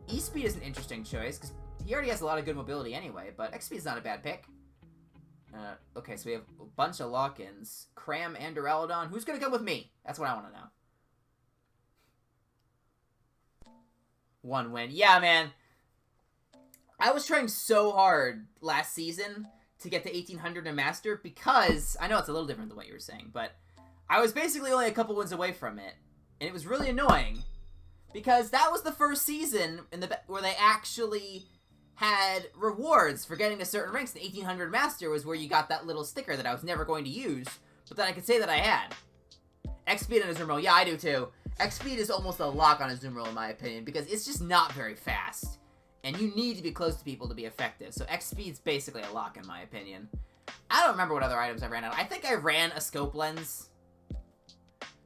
E-Speed is an interesting choice, because he already has a lot of good mobility anyway, but X-Speed is not a bad pick. Okay, so we have a bunch of lock-ins. Cram and Duraludon. Who's gonna come with me? That's what I want to know. One win. Yeah, man. I was trying so hard last season to get to 1800 and Master because, I know it's a little different than what you were saying, but I was basically only a couple wins away from it. And it was really annoying. Because that was the first season where they actually had rewards for getting to certain ranks. The 1800 Master was where you got that little sticker that I was never going to use, but that I could say that I had. X-Speed and Azumarill, yeah, I do too. X-Speed is almost a lock on Azumarill in my opinion, because it's just not very fast. And you need to be close to people to be effective, so X-Speed's basically a lock in my opinion. I don't remember what other items I ran out. I think I ran a scope lens.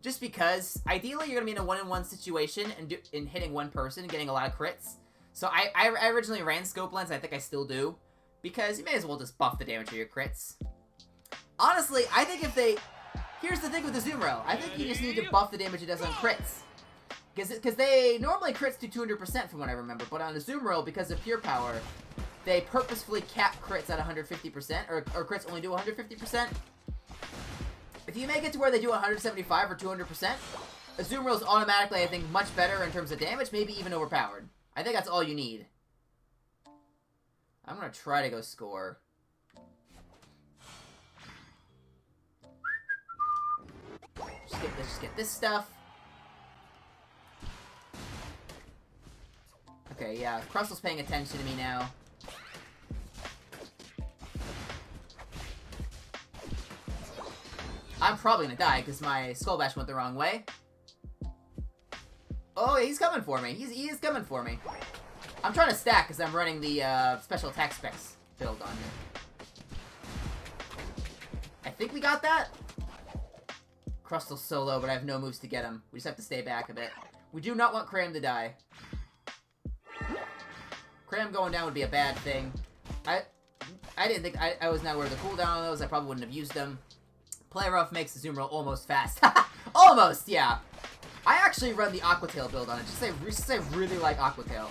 Just because, ideally, you're going to be in a one-on-one situation and hitting one person and getting a lot of crits. So I originally ran Scope Lens, and I think I still do. Because you may as well just buff the damage of your crits. Honestly, I think if they... Here's the thing with the Azumarill. I think you just need to buff the damage it does on crits. Because they... Normally crits do 200% from what I remember. But on Azumarill, because of Pure Power, they purposefully cap crits at 150%. Or crits only do 150%. If you make it to where they do 175 or 200%, Azumarill is automatically, I think, much better in terms of damage, maybe even overpowered. I think that's all you need. I'm going to try to go score. Let's just get this stuff. Okay, yeah, Crustle's paying attention to me now. I'm probably gonna die because my Skull Bash went the wrong way. Oh, he's coming for me. He is coming for me. I'm trying to stack because I'm running the special attack specs build on here. I think we got that. Crustle's so low, but I have no moves to get him. We just have to stay back a bit. We do not want Cram to die. Cram going down would be a bad thing. I didn't think... I was not aware of the cooldown on those. I probably wouldn't have used them. Play rough makes the zoom roll almost fast. Almost, yeah. I actually run the Aquatail build on it. Just say I really like Aquatail.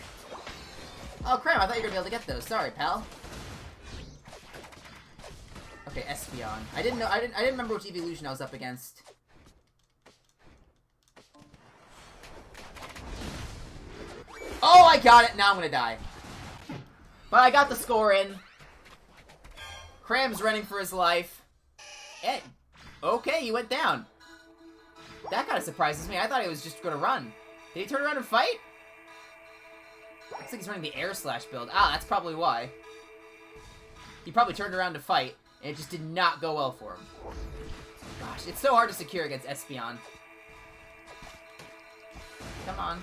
Oh, Cram, I thought you were going to be able to get those. Sorry, pal. Okay, Espeon. I didn't remember which evolution I was up against. Oh, I got it! Now I'm gonna die. But I got the score in. Cram's running for his life. Hey, okay, he went down. That kind of surprises me. I thought he was just gonna run. Did he turn around and fight? Looks like he's running the Air Slash build. Ah, that's probably why. He probably turned around to fight, and it just did not go well for him. Gosh, it's so hard to secure against Espeon. Come on.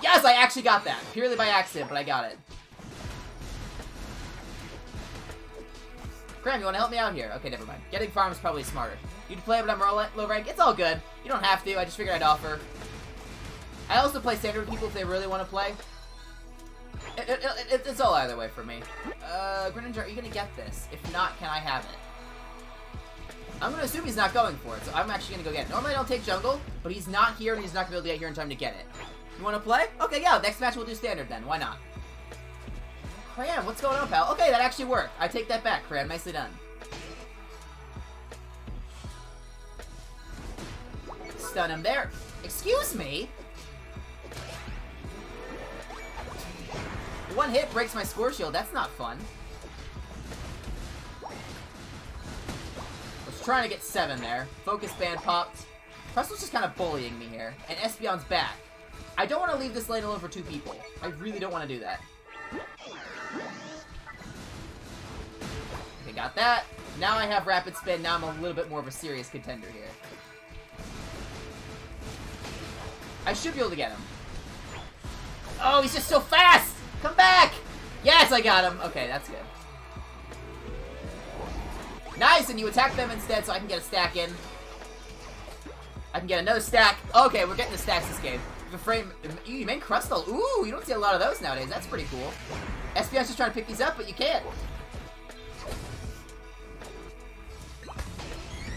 Yes, I actually got that. Purely by accident, but I got it. Cram, you want to help me out here? Okay, never mind. Getting farm is probably smarter. You'd play, but I'm low rank. It's all good. You don't have to. I just figured I'd offer. I also play standard with people if they really want to play. It's all either way for me. Greninja, are you going to get this? If not, can I have it? I'm going to assume he's not going for it, so I'm actually going to go get it. Normally I don't take jungle, but he's not here, and he's not going to be able to get here in time to get it. You want to play? Okay, yeah, next match we'll do standard then. Why not? Cram, what's going on, pal? Okay, that actually worked. I take that back, Cram. Nicely done. Stun him there. Excuse me? One hit breaks my score shield. That's not fun. I was trying to get 7 there. Focus band popped. Crustal's just kind of bullying me here. And Espeon's back. I don't want to leave this lane alone for 2 people. I really don't want to do that. Okay, got that. Now I have Rapid Spin. Now I'm a little bit more of a serious contender here. I should be able to get him. Oh, he's just so fast! Come back! Yes, I got him. Okay, that's good. Nice, and you attack them instead so I can get a stack in. I can get another stack. Okay, we're getting the stacks this game. The frame, you main Crustle. Ooh, you don't see a lot of those nowadays. That's pretty cool. Espeon's just trying to pick these up, but you can't.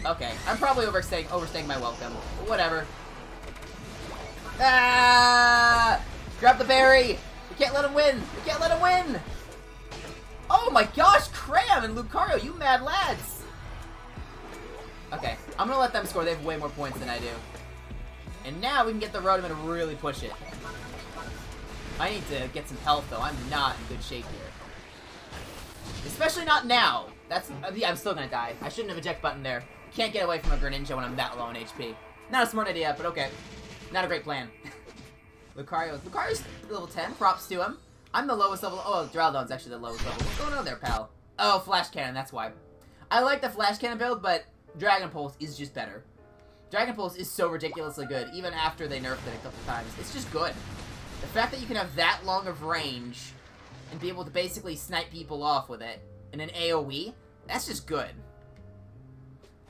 Okay, I'm probably overstaying my welcome. Whatever. Ah! Grab the berry. We can't let him win. We can't let him win. Oh my gosh, Cram and Lucario, you mad lads. Okay, I'm gonna let them score. They have way more points than I do. And now we can get the Rotom and really push it. I need to get some health, though. I'm not in good shape here. Especially not now. That's... yeah, I'm still gonna die. I shouldn't have eject button there. Can't get away from a Greninja when I'm that low on HP. Not a smart idea, but okay. Not a great plan. Lucario's level 10. Props to him. I'm the lowest level... oh, Duraludon's actually the lowest level. What's going on there, pal? Oh, Flash Cannon. That's why. I like the Flash Cannon build, but Dragon Pulse is just better. Dragon Pulse is so ridiculously good, even after they nerfed it a couple times. It's just good. The fact that you can have that long of range and be able to basically snipe people off with it in an AoE, that's just good.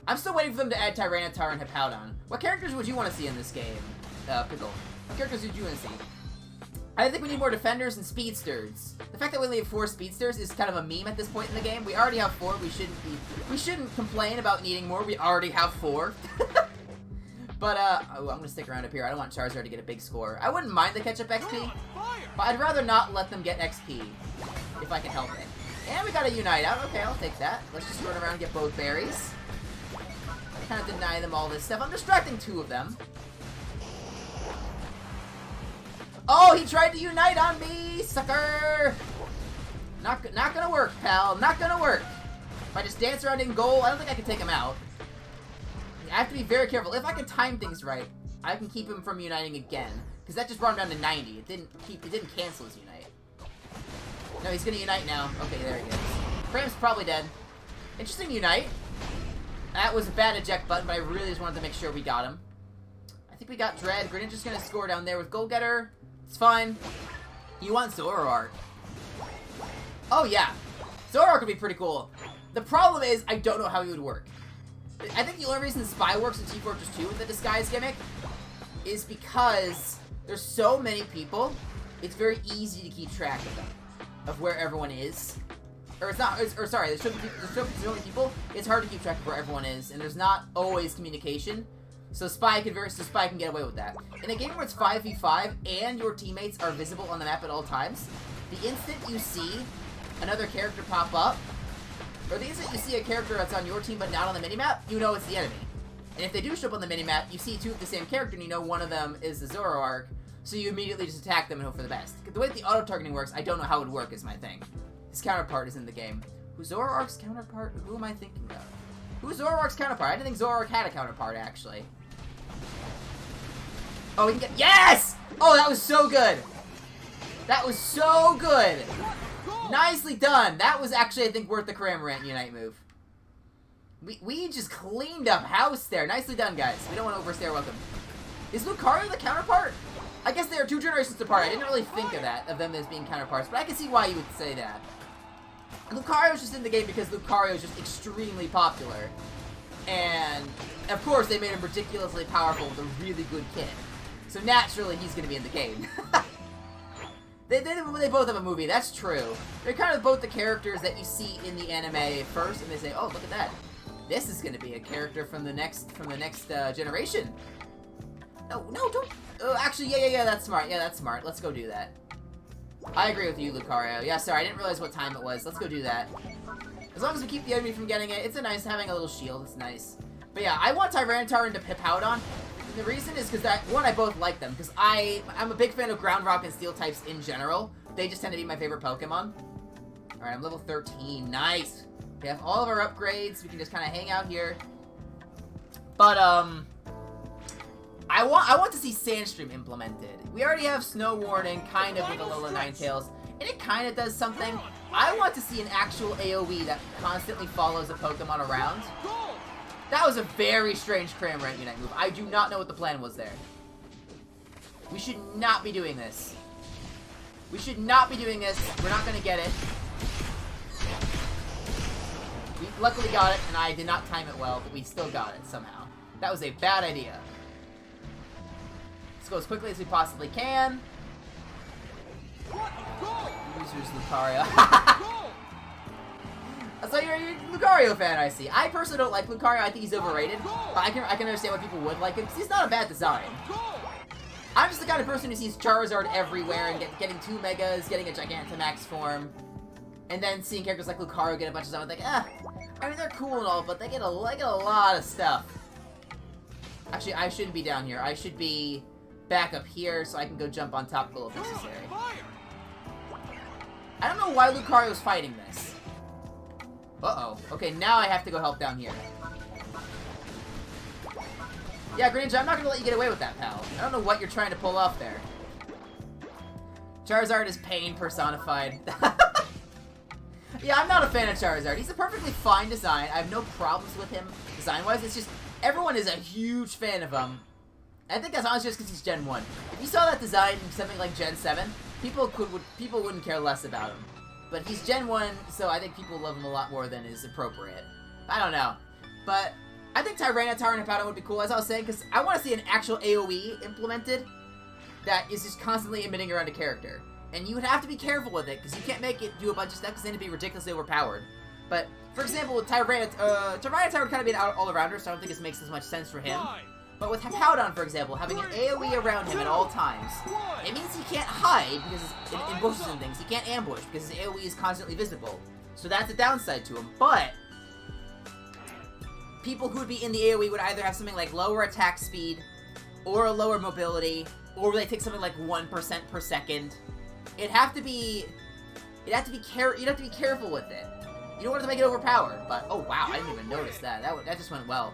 I'm still waiting for them to add Tyranitar and Hippowdon. What characters would you want to see in this game, Pickle? What characters would you want to see? I think we need more defenders and speedsters. The fact that we only have 4 speedsters is kind of a meme at this point in the game. We already have 4. We shouldn't complain about needing more. We already have 4. But, oh, I'm gonna stick around up here. I don't want Charizard to get a big score. I wouldn't mind the catch-up XP, but I'd rather not let them get XP, if I can help it. And we got a Unite out. Okay, I'll take that. Let's just run around and get both berries. Kind of deny them all this stuff. I'm distracting 2 of them. Oh, he tried to Unite on me, sucker! Not gonna work, pal. Not gonna work. If I just dance around in goal, I don't think I can take him out. I have to be very careful. If I can time things right, I can keep him from uniting again. Because that just brought him down to 90. It didn't cancel his Unite. No, he's gonna Unite now. Okay, there he is. Cram's probably dead. Interesting Unite. That was a bad eject button, but I really just wanted to make sure we got him. I think we got Dread. Greninja's gonna score down there with Goal Getter. It's fine. You want Zoroark. Oh, yeah. Zoroark would be pretty cool. The problem is, I don't know how he would work. I think the only reason Spy works in Team Fortress 2 with the disguise gimmick is because there's so many people, it's very easy to keep track of them. of where everyone is. Or it's not, or sorry, there's so many people, it's hard to keep track of where everyone is, and there's not always communication. So Spy can get away with that. In a game where it's 5v5 and your teammates are visible on the map at all times, the instant you see another character pop up, or the instant you see a character that's on your team but not on the minimap, you know it's the enemy. And if they do show up on the minimap, you see two of the same character and you know one of them is the Zoroark, so you immediately just attack them and hope for the best. The way that the auto-targeting works, I don't know how it would work is my thing. His counterpart is in the game. Who's Zoroark's counterpart? Who am I thinking of? Who's Zoroark's counterpart? I didn't think Zoroark had a counterpart, actually. Oh, we can get... Yes! Oh, that was so good! That was so good! Nicely done! That was actually, I think, worth the Cramorant Unite move. We just cleaned up house there. Nicely done, guys. We don't want to overstay our welcome. Is Lucario the counterpart? I guess they are 2 generations apart. I didn't really think of that, of them as being counterparts, but I can see why you would say that. Lucario's just in the game because Lucario's just extremely popular. And, of course, they made him ridiculously powerful with a really good kid. So naturally, he's going to be in the game. They both have a movie, that's true. They're kind of both the characters that you see in the anime first, and they say, oh, look at that. This is going to be a character from the next generation. No, don't... actually, yeah, that's smart. Yeah, that's smart. Let's go do that. I agree with you, Lucario. Yeah, sorry, I didn't realize what time it was. Let's go do that. As long as we keep the enemy from getting it, it's a nice having a little shield. It's nice. But yeah, I want Tyranitar into Hippowdon. And the reason is because I both like them. Because I'm a big fan of Ground, Rock, and Steel types in general. They just tend to be my favorite Pokemon. Alright, I'm level 13. Nice. We have all of our upgrades. We can just kind of hang out here. But, I want to see Sandstream implemented. We already have Snow Warning, kind of, with Alola Ninetales, and it kind of does something. I want to see an actual AoE that constantly follows a Pokemon around. That was a very strange Cramorant Unite move. I do not know what the plan was there. We should not be doing this. We should not be doing this. We're not going to get it. We luckily got it, and I did not time it well, but we still got it somehow. That was a bad idea. Let's go as quickly as we possibly can. Users Lucario. So you're a Lucario fan, I see. I personally don't like Lucario. I think he's overrated. But I can understand why people would like him, because he's not a bad design. I'm just the kind of person who sees Charizard everywhere and getting 2 Megas, getting a Gigantamax form, and then seeing characters like Lucario get a bunch of stuff. I'm like, I mean, they're cool and all, but they get a lot of stuff. Actually, I shouldn't be down here. I should be back up here so I can go jump on top goal if necessary. I don't know why Lucario's fighting this. Uh-oh. Okay, now I have to go help down here. Yeah, Greninja, I'm not gonna let you get away with that, pal. I don't know what you're trying to pull off there. Charizard is pain personified. Yeah, I'm not a fan of Charizard. He's a perfectly fine design. I have no problems with him design-wise. It's just, everyone is a huge fan of him. I think that's honestly just because he's Gen 1. If you saw that design in something like Gen 7, people wouldn't care less about him. But he's Gen 1, so I think people love him a lot more than is appropriate. I don't know. But I think Tyranitar and Hippowdon would be cool, as I was saying, because I want to see an actual AoE implemented that is just constantly emitting around a character. And you would have to be careful with it, because you can't make it do a bunch of stuff, because then it'd be ridiculously overpowered. But, for example, with Tyranitar would kind of be an all-arounder, so I don't think this makes as much sense for him. But with Hippowdon, for example, having an AoE around him at all times, it means he can't hide because in bushes and things. He can't ambush because his AoE is constantly visible. So that's a downside to him. But people who would be in the AoE would either have something like lower attack speed, or a lower mobility, or they take something like 1% per second. You'd have to be careful with it. You don't want to make it overpowered. But oh wow, I didn't even notice that. That just went well.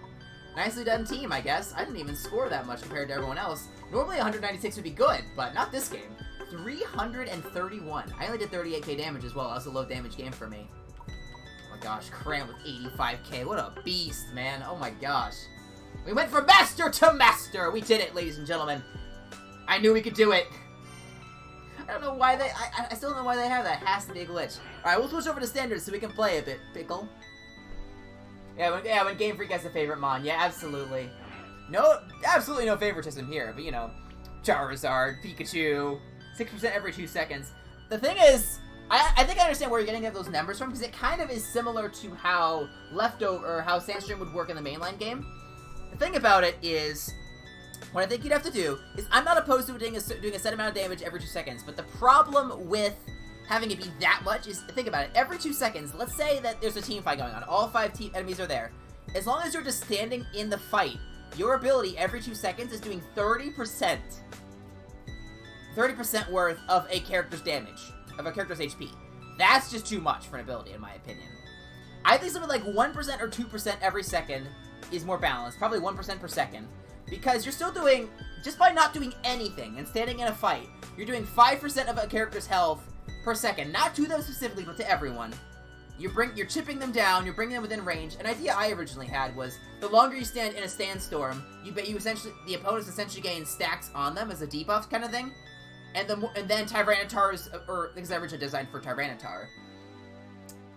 Nicely done team, I guess. I didn't even score that much compared to everyone else. Normally 196 would be good, but not this game. 331. I only did 38k damage as well. That was a low damage game for me. Oh my gosh, Cram with 85k. What a beast, man. Oh my gosh. We went from master to master. We did it, ladies and gentlemen. I knew we could do it. I don't know why they... I still don't know why they have that. It has to be a glitch. Alright, we'll switch over to standards so we can play a bit, Pickle. Yeah, when Game Freak has a favorite mon. Yeah, absolutely. Absolutely no favoritism here, but you know, Charizard, Pikachu, 6% every 2 seconds. The thing is, I think I understand where you're getting those numbers from, because it kind of is similar to how how Sandstream would work in the mainline game. The thing about it is, what I think you'd have to do is, I'm not opposed to doing a set amount of damage every 2 seconds, but the problem with having it be that much is, think about it, every 2 seconds, let's say that there's a team fight going on, all 5 enemies are there. As long as you're just standing in the fight, your ability every 2 seconds is doing 30% worth of a character's damage, of a character's HP. That's just too much for an ability, in my opinion. I think something like 1% or 2% every second is more balanced, probably 1% per second, because you're still doing, just by not doing anything and standing in a fight, you're doing 5% of a character's health per second, not to them specifically, but to everyone. You're chipping them down, you're bringing them within range. An idea I originally had was, the longer you stand in a sandstorm, the opponents essentially gain stacks on them as a debuff kind of thing. And then Tyranitar's, or because I originally designed for Tyranitar.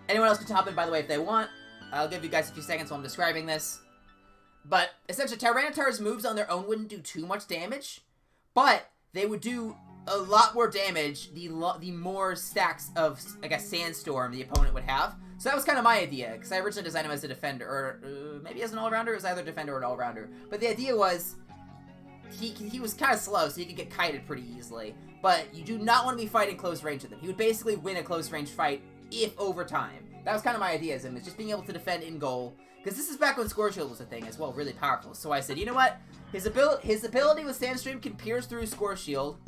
Anyone else can hop in, by the way, if they want. I'll give you guys a few seconds while I'm describing this. But essentially, Tyranitar's moves on their own wouldn't do too much damage, but they would do a lot more damage the more stacks of, I guess, Sandstorm the opponent would have. So that was kind of my idea, because I originally designed him as a defender, or maybe as an all-rounder. It was either a defender or an all-rounder. But the idea was, he was kind of slow, so he could get kited pretty easily. But you do not want to be fighting close range with him. He would basically win a close range fight if over time. That was kind of my idea as him, is just being able to defend in goal. Because this is back when Score Shield was a thing as well, really powerful. So I said, you know what? His ability with Sandstream can pierce through Score Shield,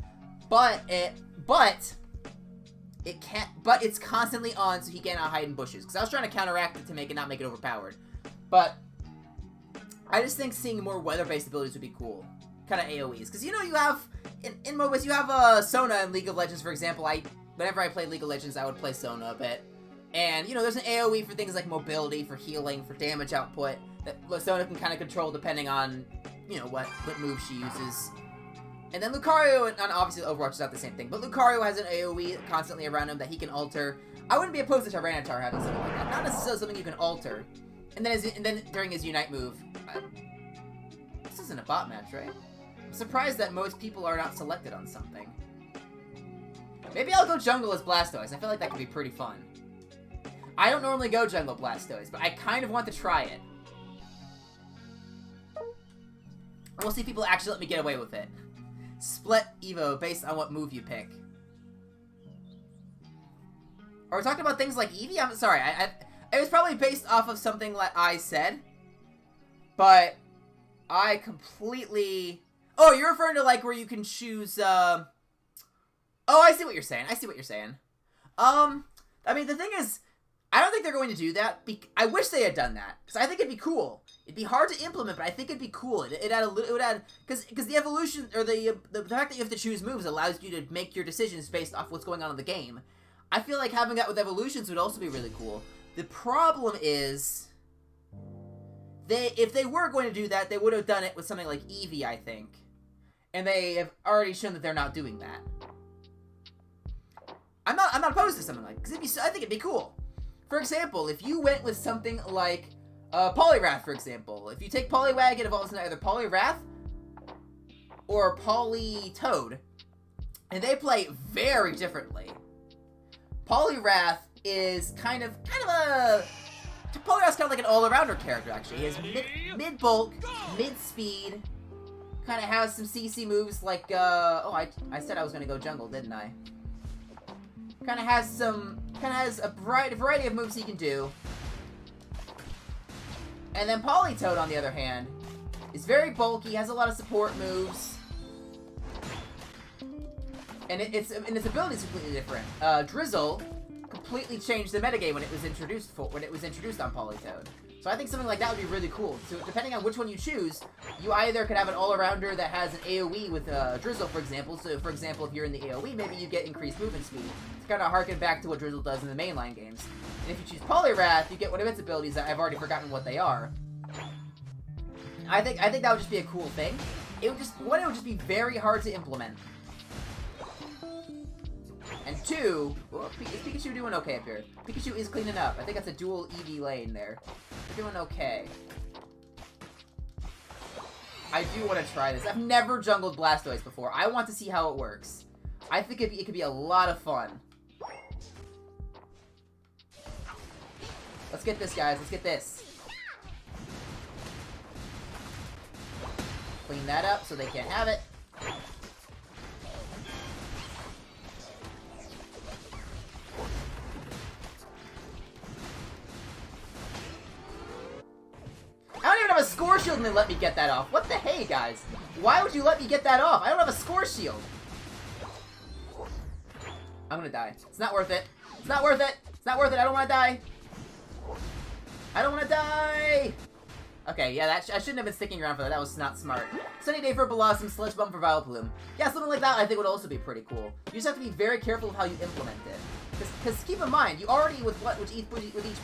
but it's constantly on, so he cannot hide in bushes. Because I was trying to counteract it to not make it overpowered. But I just think seeing more weather-based abilities would be cool. Kind of AoEs. Because, you know, you have, in MOBAs, you have Sona in League of Legends, for example. Whenever I played League of Legends, I would play Sona a bit. And, you know, there's an AoE for things like mobility, for healing, for damage output, that Sona can kind of control depending on, you know, what move she uses. And then Lucario, and obviously Overwatch is not the same thing, but Lucario has an AoE constantly around him that he can alter. I wouldn't be opposed to Tyranitar having something like that. Not necessarily something you can alter. And then during his Unite move, this isn't a bot match, right? I'm surprised that most people are not selected on something. Maybe I'll go jungle as Blastoise. I feel like that could be pretty fun. I don't normally go jungle Blastoise, but I kind of want to try it. We'll see if people actually let me get away with it. Split Evo based on what move you pick. Are we talking about things like Eevee? I'm sorry, it was probably based off of something like I said, but I completely... Oh, you're referring to like where you can choose, Oh, I see what you're saying. I mean, the thing is, I don't think they're going to do that. I wish they had done that, because I think it'd be cool. It'd be hard to implement, but I think it'd be cool. It would add, because the evolution, or the fact that you have to choose moves allows you to make your decisions based off what's going on in the game. I feel like having that with evolutions would also be really cool. The problem is, if they were going to do that, they would have done it with something like Eevee, I think. And they have already shown that they're not doing that. I'm not opposed to something like that, because I think it'd be cool. For example, if you went with something like Poliwrath, for example. If you take Poliwag, it evolves into either Poliwrath or Politoad. And they play very differently. Poliwrath is kind of a... Poliwrath's kind of like an all-arounder character, actually. He has mid-bulk, mid-speed, kind of has some CC moves like, oh, I said I was going to go jungle, didn't I? Kind of has a variety of moves he can do. And then Politoad, on the other hand, is very bulky, has a lot of support moves. And its ability is completely different. Drizzle completely changed the metagame when it was introduced on Politoad. So I think something like that would be really cool. So depending on which one you choose, you either could have an all-arounder that has an AoE with Drizzle, for example. So, for example, if you're in the AoE, maybe you get increased movement speed. To kind of harken back to what Drizzle does in the mainline games. And if you choose Poliwrath, you get one of its abilities that I've already forgotten what they are. I think that would just be a cool thing. It would just be very hard to implement. And two, well, is Pikachu doing okay up here? Pikachu is cleaning up. I think that's a dual EV lane there. They're doing okay. I do want to try this. I've never jungled Blastoise before. I want to see how it works. I think it could be a lot of fun. Let's get this, guys. Let's get this. Clean that up so they can't have it. I don't even have a score shield and they let me get that off. What the hey, guys? Why would you let me get that off? I don't have a score shield. I'm gonna die. It's not worth it. It's not worth it. It's not worth it. I don't want to die. I don't want to die. Okay, yeah, I shouldn't have been sticking around for that. That was not smart. Sunny day for Blossom, Sludge Bomb for Vileplume. Yeah, something like that I think would also be pretty cool. You just have to be very careful of how you implement it. Because keep in mind, you already, with each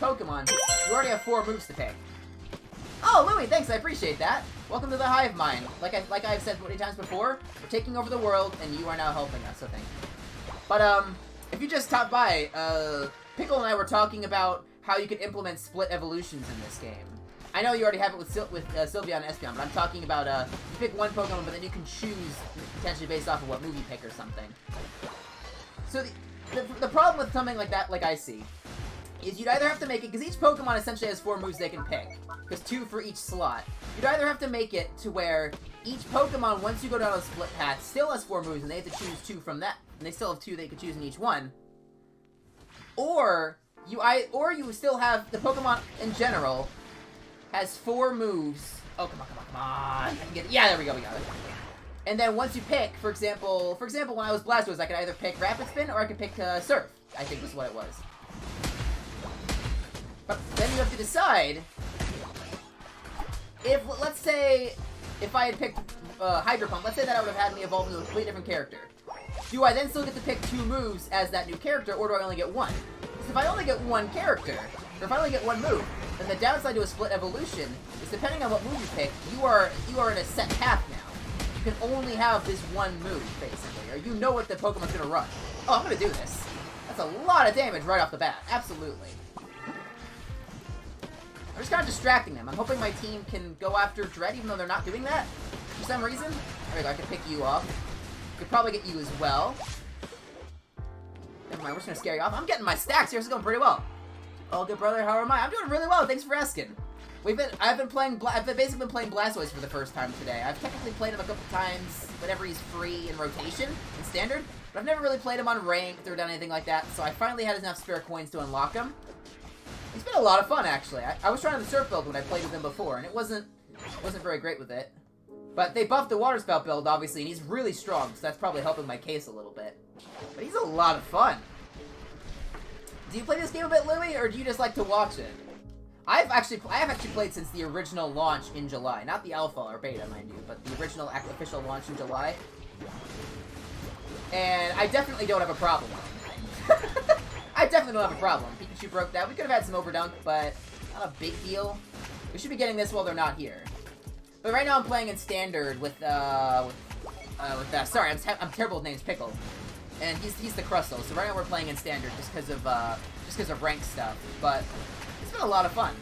Pokemon, you already have 4 moves to pick. Oh, Louie, thanks, I appreciate that. Welcome to the Hive Mind. Like I've said many times before, we're taking over the world, and you are now helping us, so thank you. But, if you just stopped by, Pickle and I were talking about how you could implement split evolutions in this game. I know you already have it with Sylveon and Espeon, but I'm talking about, you pick one Pokemon, but then you can choose, potentially based off of what move you pick or something. So, the problem with something like that, like I see, is you'd either have to make it, because each Pokemon essentially has 4 moves they can pick, because 2 for each slot. You'd either have to make it to where each Pokemon, once you go down a split path, still has 4 moves, and they have to choose 2 from that, and they still have 2 they could choose in each one. Or you still have the Pokemon in general has 4 moves. Oh, come on. I can get it. Yeah, there we go, we got it. And then once you pick, for example, when I was Blastoise, I could either pick Rapid Spin or I could pick Surf, I think was what it was. But then you have to decide if, let's say, if I had picked Hydro Pump, let's say that I would have had me evolve into a completely different character. Do I then still get to pick 2 moves as that new character, or do I only get 1? Because if I only get 1 character, or if I only get 1 move, then the downside to a split evolution is depending on what move you pick, you are in a set path now. You can only have this 1 move, basically, or you know what the Pokemon's gonna run. Oh, I'm gonna do this. That's a lot of damage right off the bat. Absolutely. I'm just kind of distracting them. I'm hoping my team can go after Dread, even though they're not doing that for some reason. There we go, I can pick you off. Could probably get you as well. Never mind, we're just gonna scare you off. I'm getting my stacks here, so it's going pretty well. Oh, good brother, how am I? I'm doing really well, thanks for asking. I've basically been playing Blastoise for the first time today. I've technically played him a couple times whenever he's free in rotation, in standard, but I've never really played him on ranked or done anything like that, so I finally had enough spare coins to unlock him. He's been a lot of fun, actually. I was trying the Surf build when I played with him before, and it wasn't very great with it. But they buffed the Water Spout build, obviously, and he's really strong, so that's probably helping my case a little bit. But he's a lot of fun. Do you play this game a bit, Louie, or do you just like to watch it? I have actually played since the original launch in July. Not the alpha or beta, mind you, but the original official launch in July. And I definitely don't have a problem with it. I definitely don't have a problem. Pikachu broke that. We could have had some overdunk, but not a big deal. We should be getting this while they're not here. But right now I'm playing in standard with sorry, I'm terrible with names, Pickle. And he's the Crustle, so right now we're playing in standard just because of rank stuff. But it's been a lot of fun.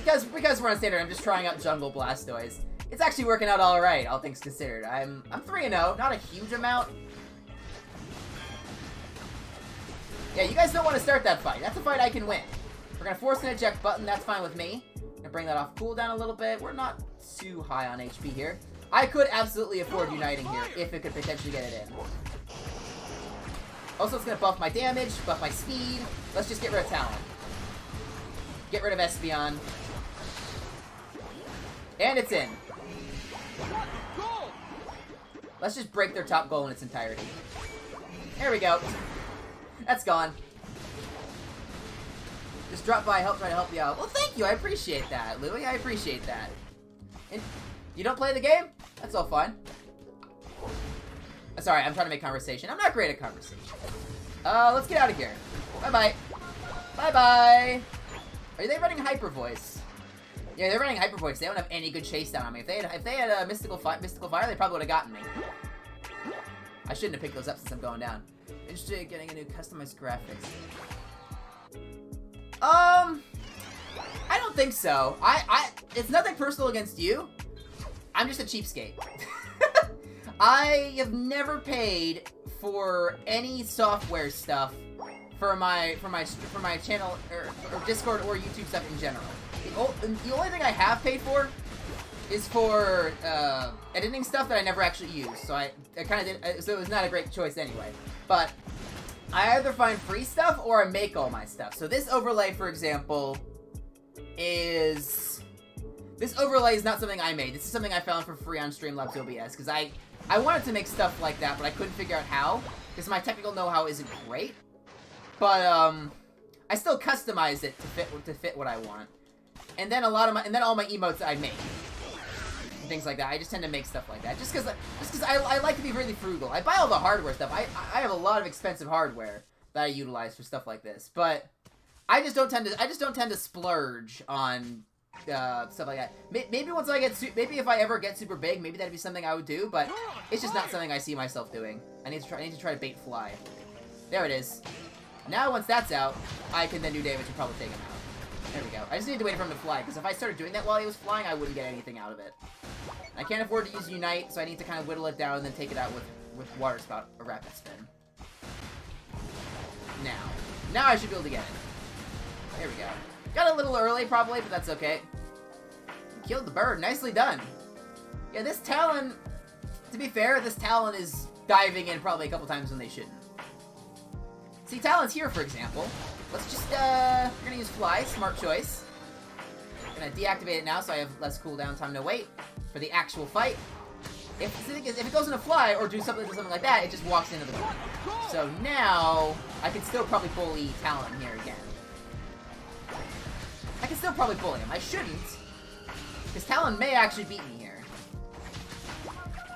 Because we're on standard, I'm just trying out Jungle Blastoise. It's actually working out alright, all things considered. I'm 3-0, not a huge amount. Yeah, you guys don't want to start that fight. That's a fight I can win. We're gonna force an eject button, that's fine with me. Gonna bring that off cooldown a little bit. We're not too high on HP here. I could absolutely afford Uniting here if it could potentially get it in. Also, it's gonna buff my damage, buff my speed. Let's just get rid of Talon. Get rid of Espeon. And it's in. Let's just break their top goal in its entirety. There we go. That's gone. Just drop by, try to help you out. Well, thank you. I appreciate that, Louie. I appreciate that. And you don't play the game? That's all fine. Sorry, I'm trying to make conversation. I'm not great at conversation. Let's get out of here. Bye-bye. Bye-bye. Are they running Hyper Voice? Yeah, they're running Hyper Voice. They don't have any good chase down on me. If they had a Mystical Fire, they probably would have gotten me. I shouldn't have picked those up since I'm going down. Interested in getting a new customized graphics. I don't think so. It's nothing personal against you. I'm just a cheapskate. I have never paid for any software stuff for my channel or Discord or YouTube stuff in general. The only thing I have paid for is for editing stuff that I never actually use. So I kind of did. So it was not a great choice anyway. But I either find free stuff or I make all my stuff. So this overlay, for example, is not something I made. This is something I found for free on Streamlabs OBS because I wanted to make stuff like that, but I couldn't figure out how because my technical know-how isn't great. But I still customized it to fit what I want. And then all my emotes I make. And things like that. I just tend to make stuff like that. Just because I like to be really frugal. I buy all the hardware stuff. I have a lot of expensive hardware that I utilize for stuff like this. But I just don't tend to splurge on stuff like that. Maybe once I get maybe if I ever get super big, maybe that'd be something I would do, but it's just not something I see myself doing. I need to try to bait fly. There it is. Now once that's out, I can then do damage and probably take him out. There we go. I just need to wait for him to fly, because if I started doing that while he was flying, I wouldn't get anything out of it. I can't afford to use Unite, so I need to kind of whittle it down and then take it out with Water Spout or Rapid Spin. Now I should be able to get it. There we go. Got a little early, probably, but that's okay. Killed the bird. Nicely done. Yeah, this Talon, to be fair, this Talon is diving in probably a couple times when they shouldn't. See, Talon's here, for example. Let's just, we're gonna use Fly. Smart choice. Gonna deactivate it now so I have less cooldown time to wait for the actual fight. If it goes into Fly or do something like that, it just walks into the door. So now, I can still probably bully Talon here again. I can still probably bully him. I shouldn't. Because Talon may actually beat me here.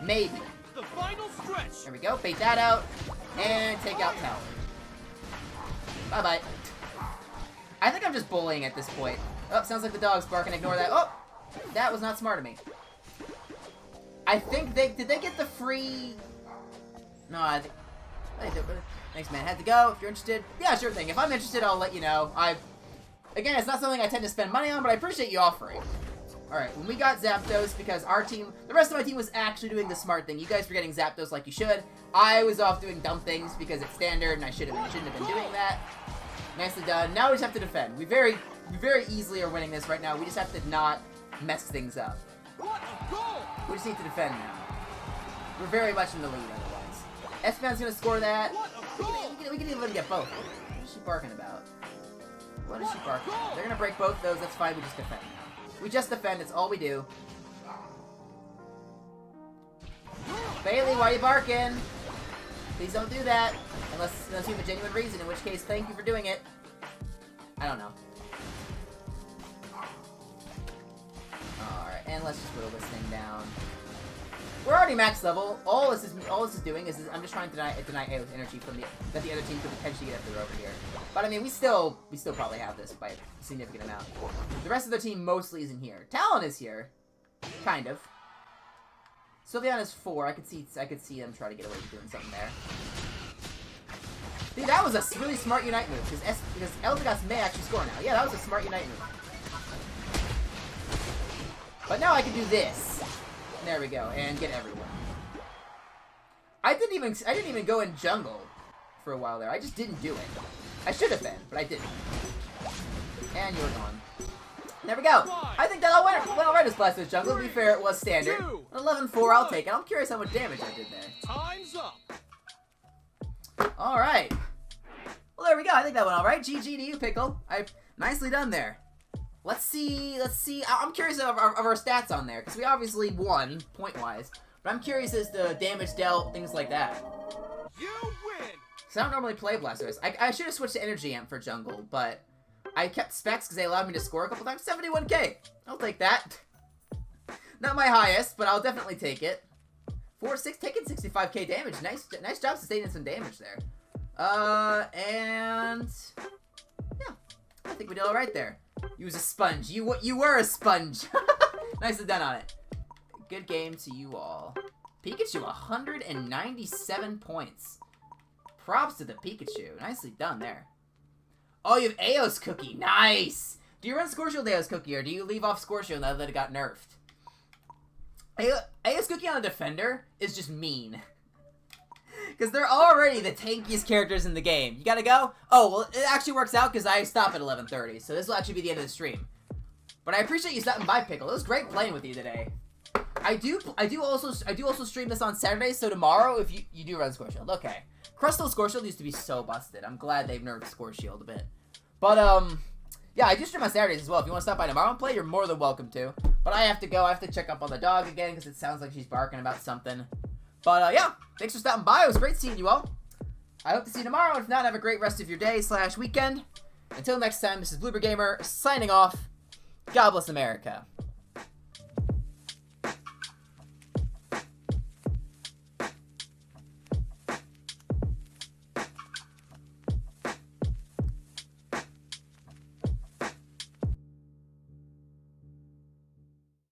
Maybe. The final stretch. There we go. Bait that out. And take out Talon. Bye-bye. I think I'm just bullying at this point. Oh, sounds like the dog's barking. Ignore that. Oh! That was not smart of me. I think did they get the free... No, I think... Thanks, man. Had to go. If you're interested. Yeah, sure thing. If I'm interested, I'll let you know. Again, it's not something I tend to spend money on, but I appreciate you offering. Alright, when we got Zapdos, because our team... The rest of my team was actually doing the smart thing. You guys were getting Zapdos like you should. I was off doing dumb things because it's standard, and I shouldn't have been doing that. Nicely done. Now we just have to defend. We very easily are winning this right now. We just have to not mess things up. We just need to defend now. We're very much in the lead otherwise. Espeon's gonna score that. We can even get both. What is she barking about? What is she barking about? They're gonna break both those. That's fine. We just defend now. We just defend. It's all we do. Bailey, why are you barking? Please don't do that. Unless you have a genuine reason, in which case, thank you for doing it. I don't know. Alright, and let's just whittle this thing down. We're already max level. All this is doing is I'm just trying to deny Aeo's energy from that the other team could potentially get if they're over here. But I mean, we still probably have this by a significant amount. The rest of the team mostly isn't here. Talon is here, kind of. Sylveon is 4. I could see him try to get away with doing something there. Dude, that was a really smart Unite move, because Eldegoss may actually score now. Yeah, that was a smart Unite move. But now I can do this. There we go, and get everyone. I didn't even go in jungle for a while there. I just didn't do it. I should have been, but I didn't. And you're gone. There we go. I think that all went alright as Blastoise jungle. To be fair, it was standard. 11-4, I'll take it. I'm curious how much damage I did there. Time's up. Alright. Well, there we go. I think that went alright. GG to you, Pickle. Nicely done there. Let's see. I'm curious of our stats on there, because we obviously won, point-wise. But I'm curious as to damage dealt, things like that. You win! Because I don't normally play Blastoise. I should have switched to Energy Amp for jungle, but I kept specs because they allowed me to score a couple times. 71k! I'll take that. Not my highest, but I'll definitely take it. 4-6, taking 65k damage. Nice job sustaining some damage there. And yeah, I think we did all right there. You was a sponge. You were a sponge. Nicely done on it. Good game to you all. Pikachu, 197 points. Props to the Pikachu. Nicely done there. Oh, you have Aeo's Cookie. Nice! Do you run Scorshield Aeo's Cookie, or do you leave off Scorshield now that it got nerfed? Aeo's Cookie on a defender is just mean. Because they're already the tankiest characters in the game. You gotta go? Oh, well, it actually works out because I stop at 11:30, so this will actually be the end of the stream. But I appreciate you stopping by, Pickle. It was great playing with you today. I do also stream this on Saturday, so tomorrow, if you do run Score Shield. Okay. Crustal Score Shield used to be so busted. I'm glad they've nerfed Score Shield a bit. But, yeah, I do stream on Saturdays as well. If you want to stop by tomorrow and play, you're more than welcome to. But I have to go. I have to check up on the dog again because it sounds like she's barking about something. But, yeah, thanks for stopping by. It was great seeing you all. I hope to see you tomorrow. If not, have a great rest of your day / weekend. Until next time, this is Bloober Gamer signing off. God bless America.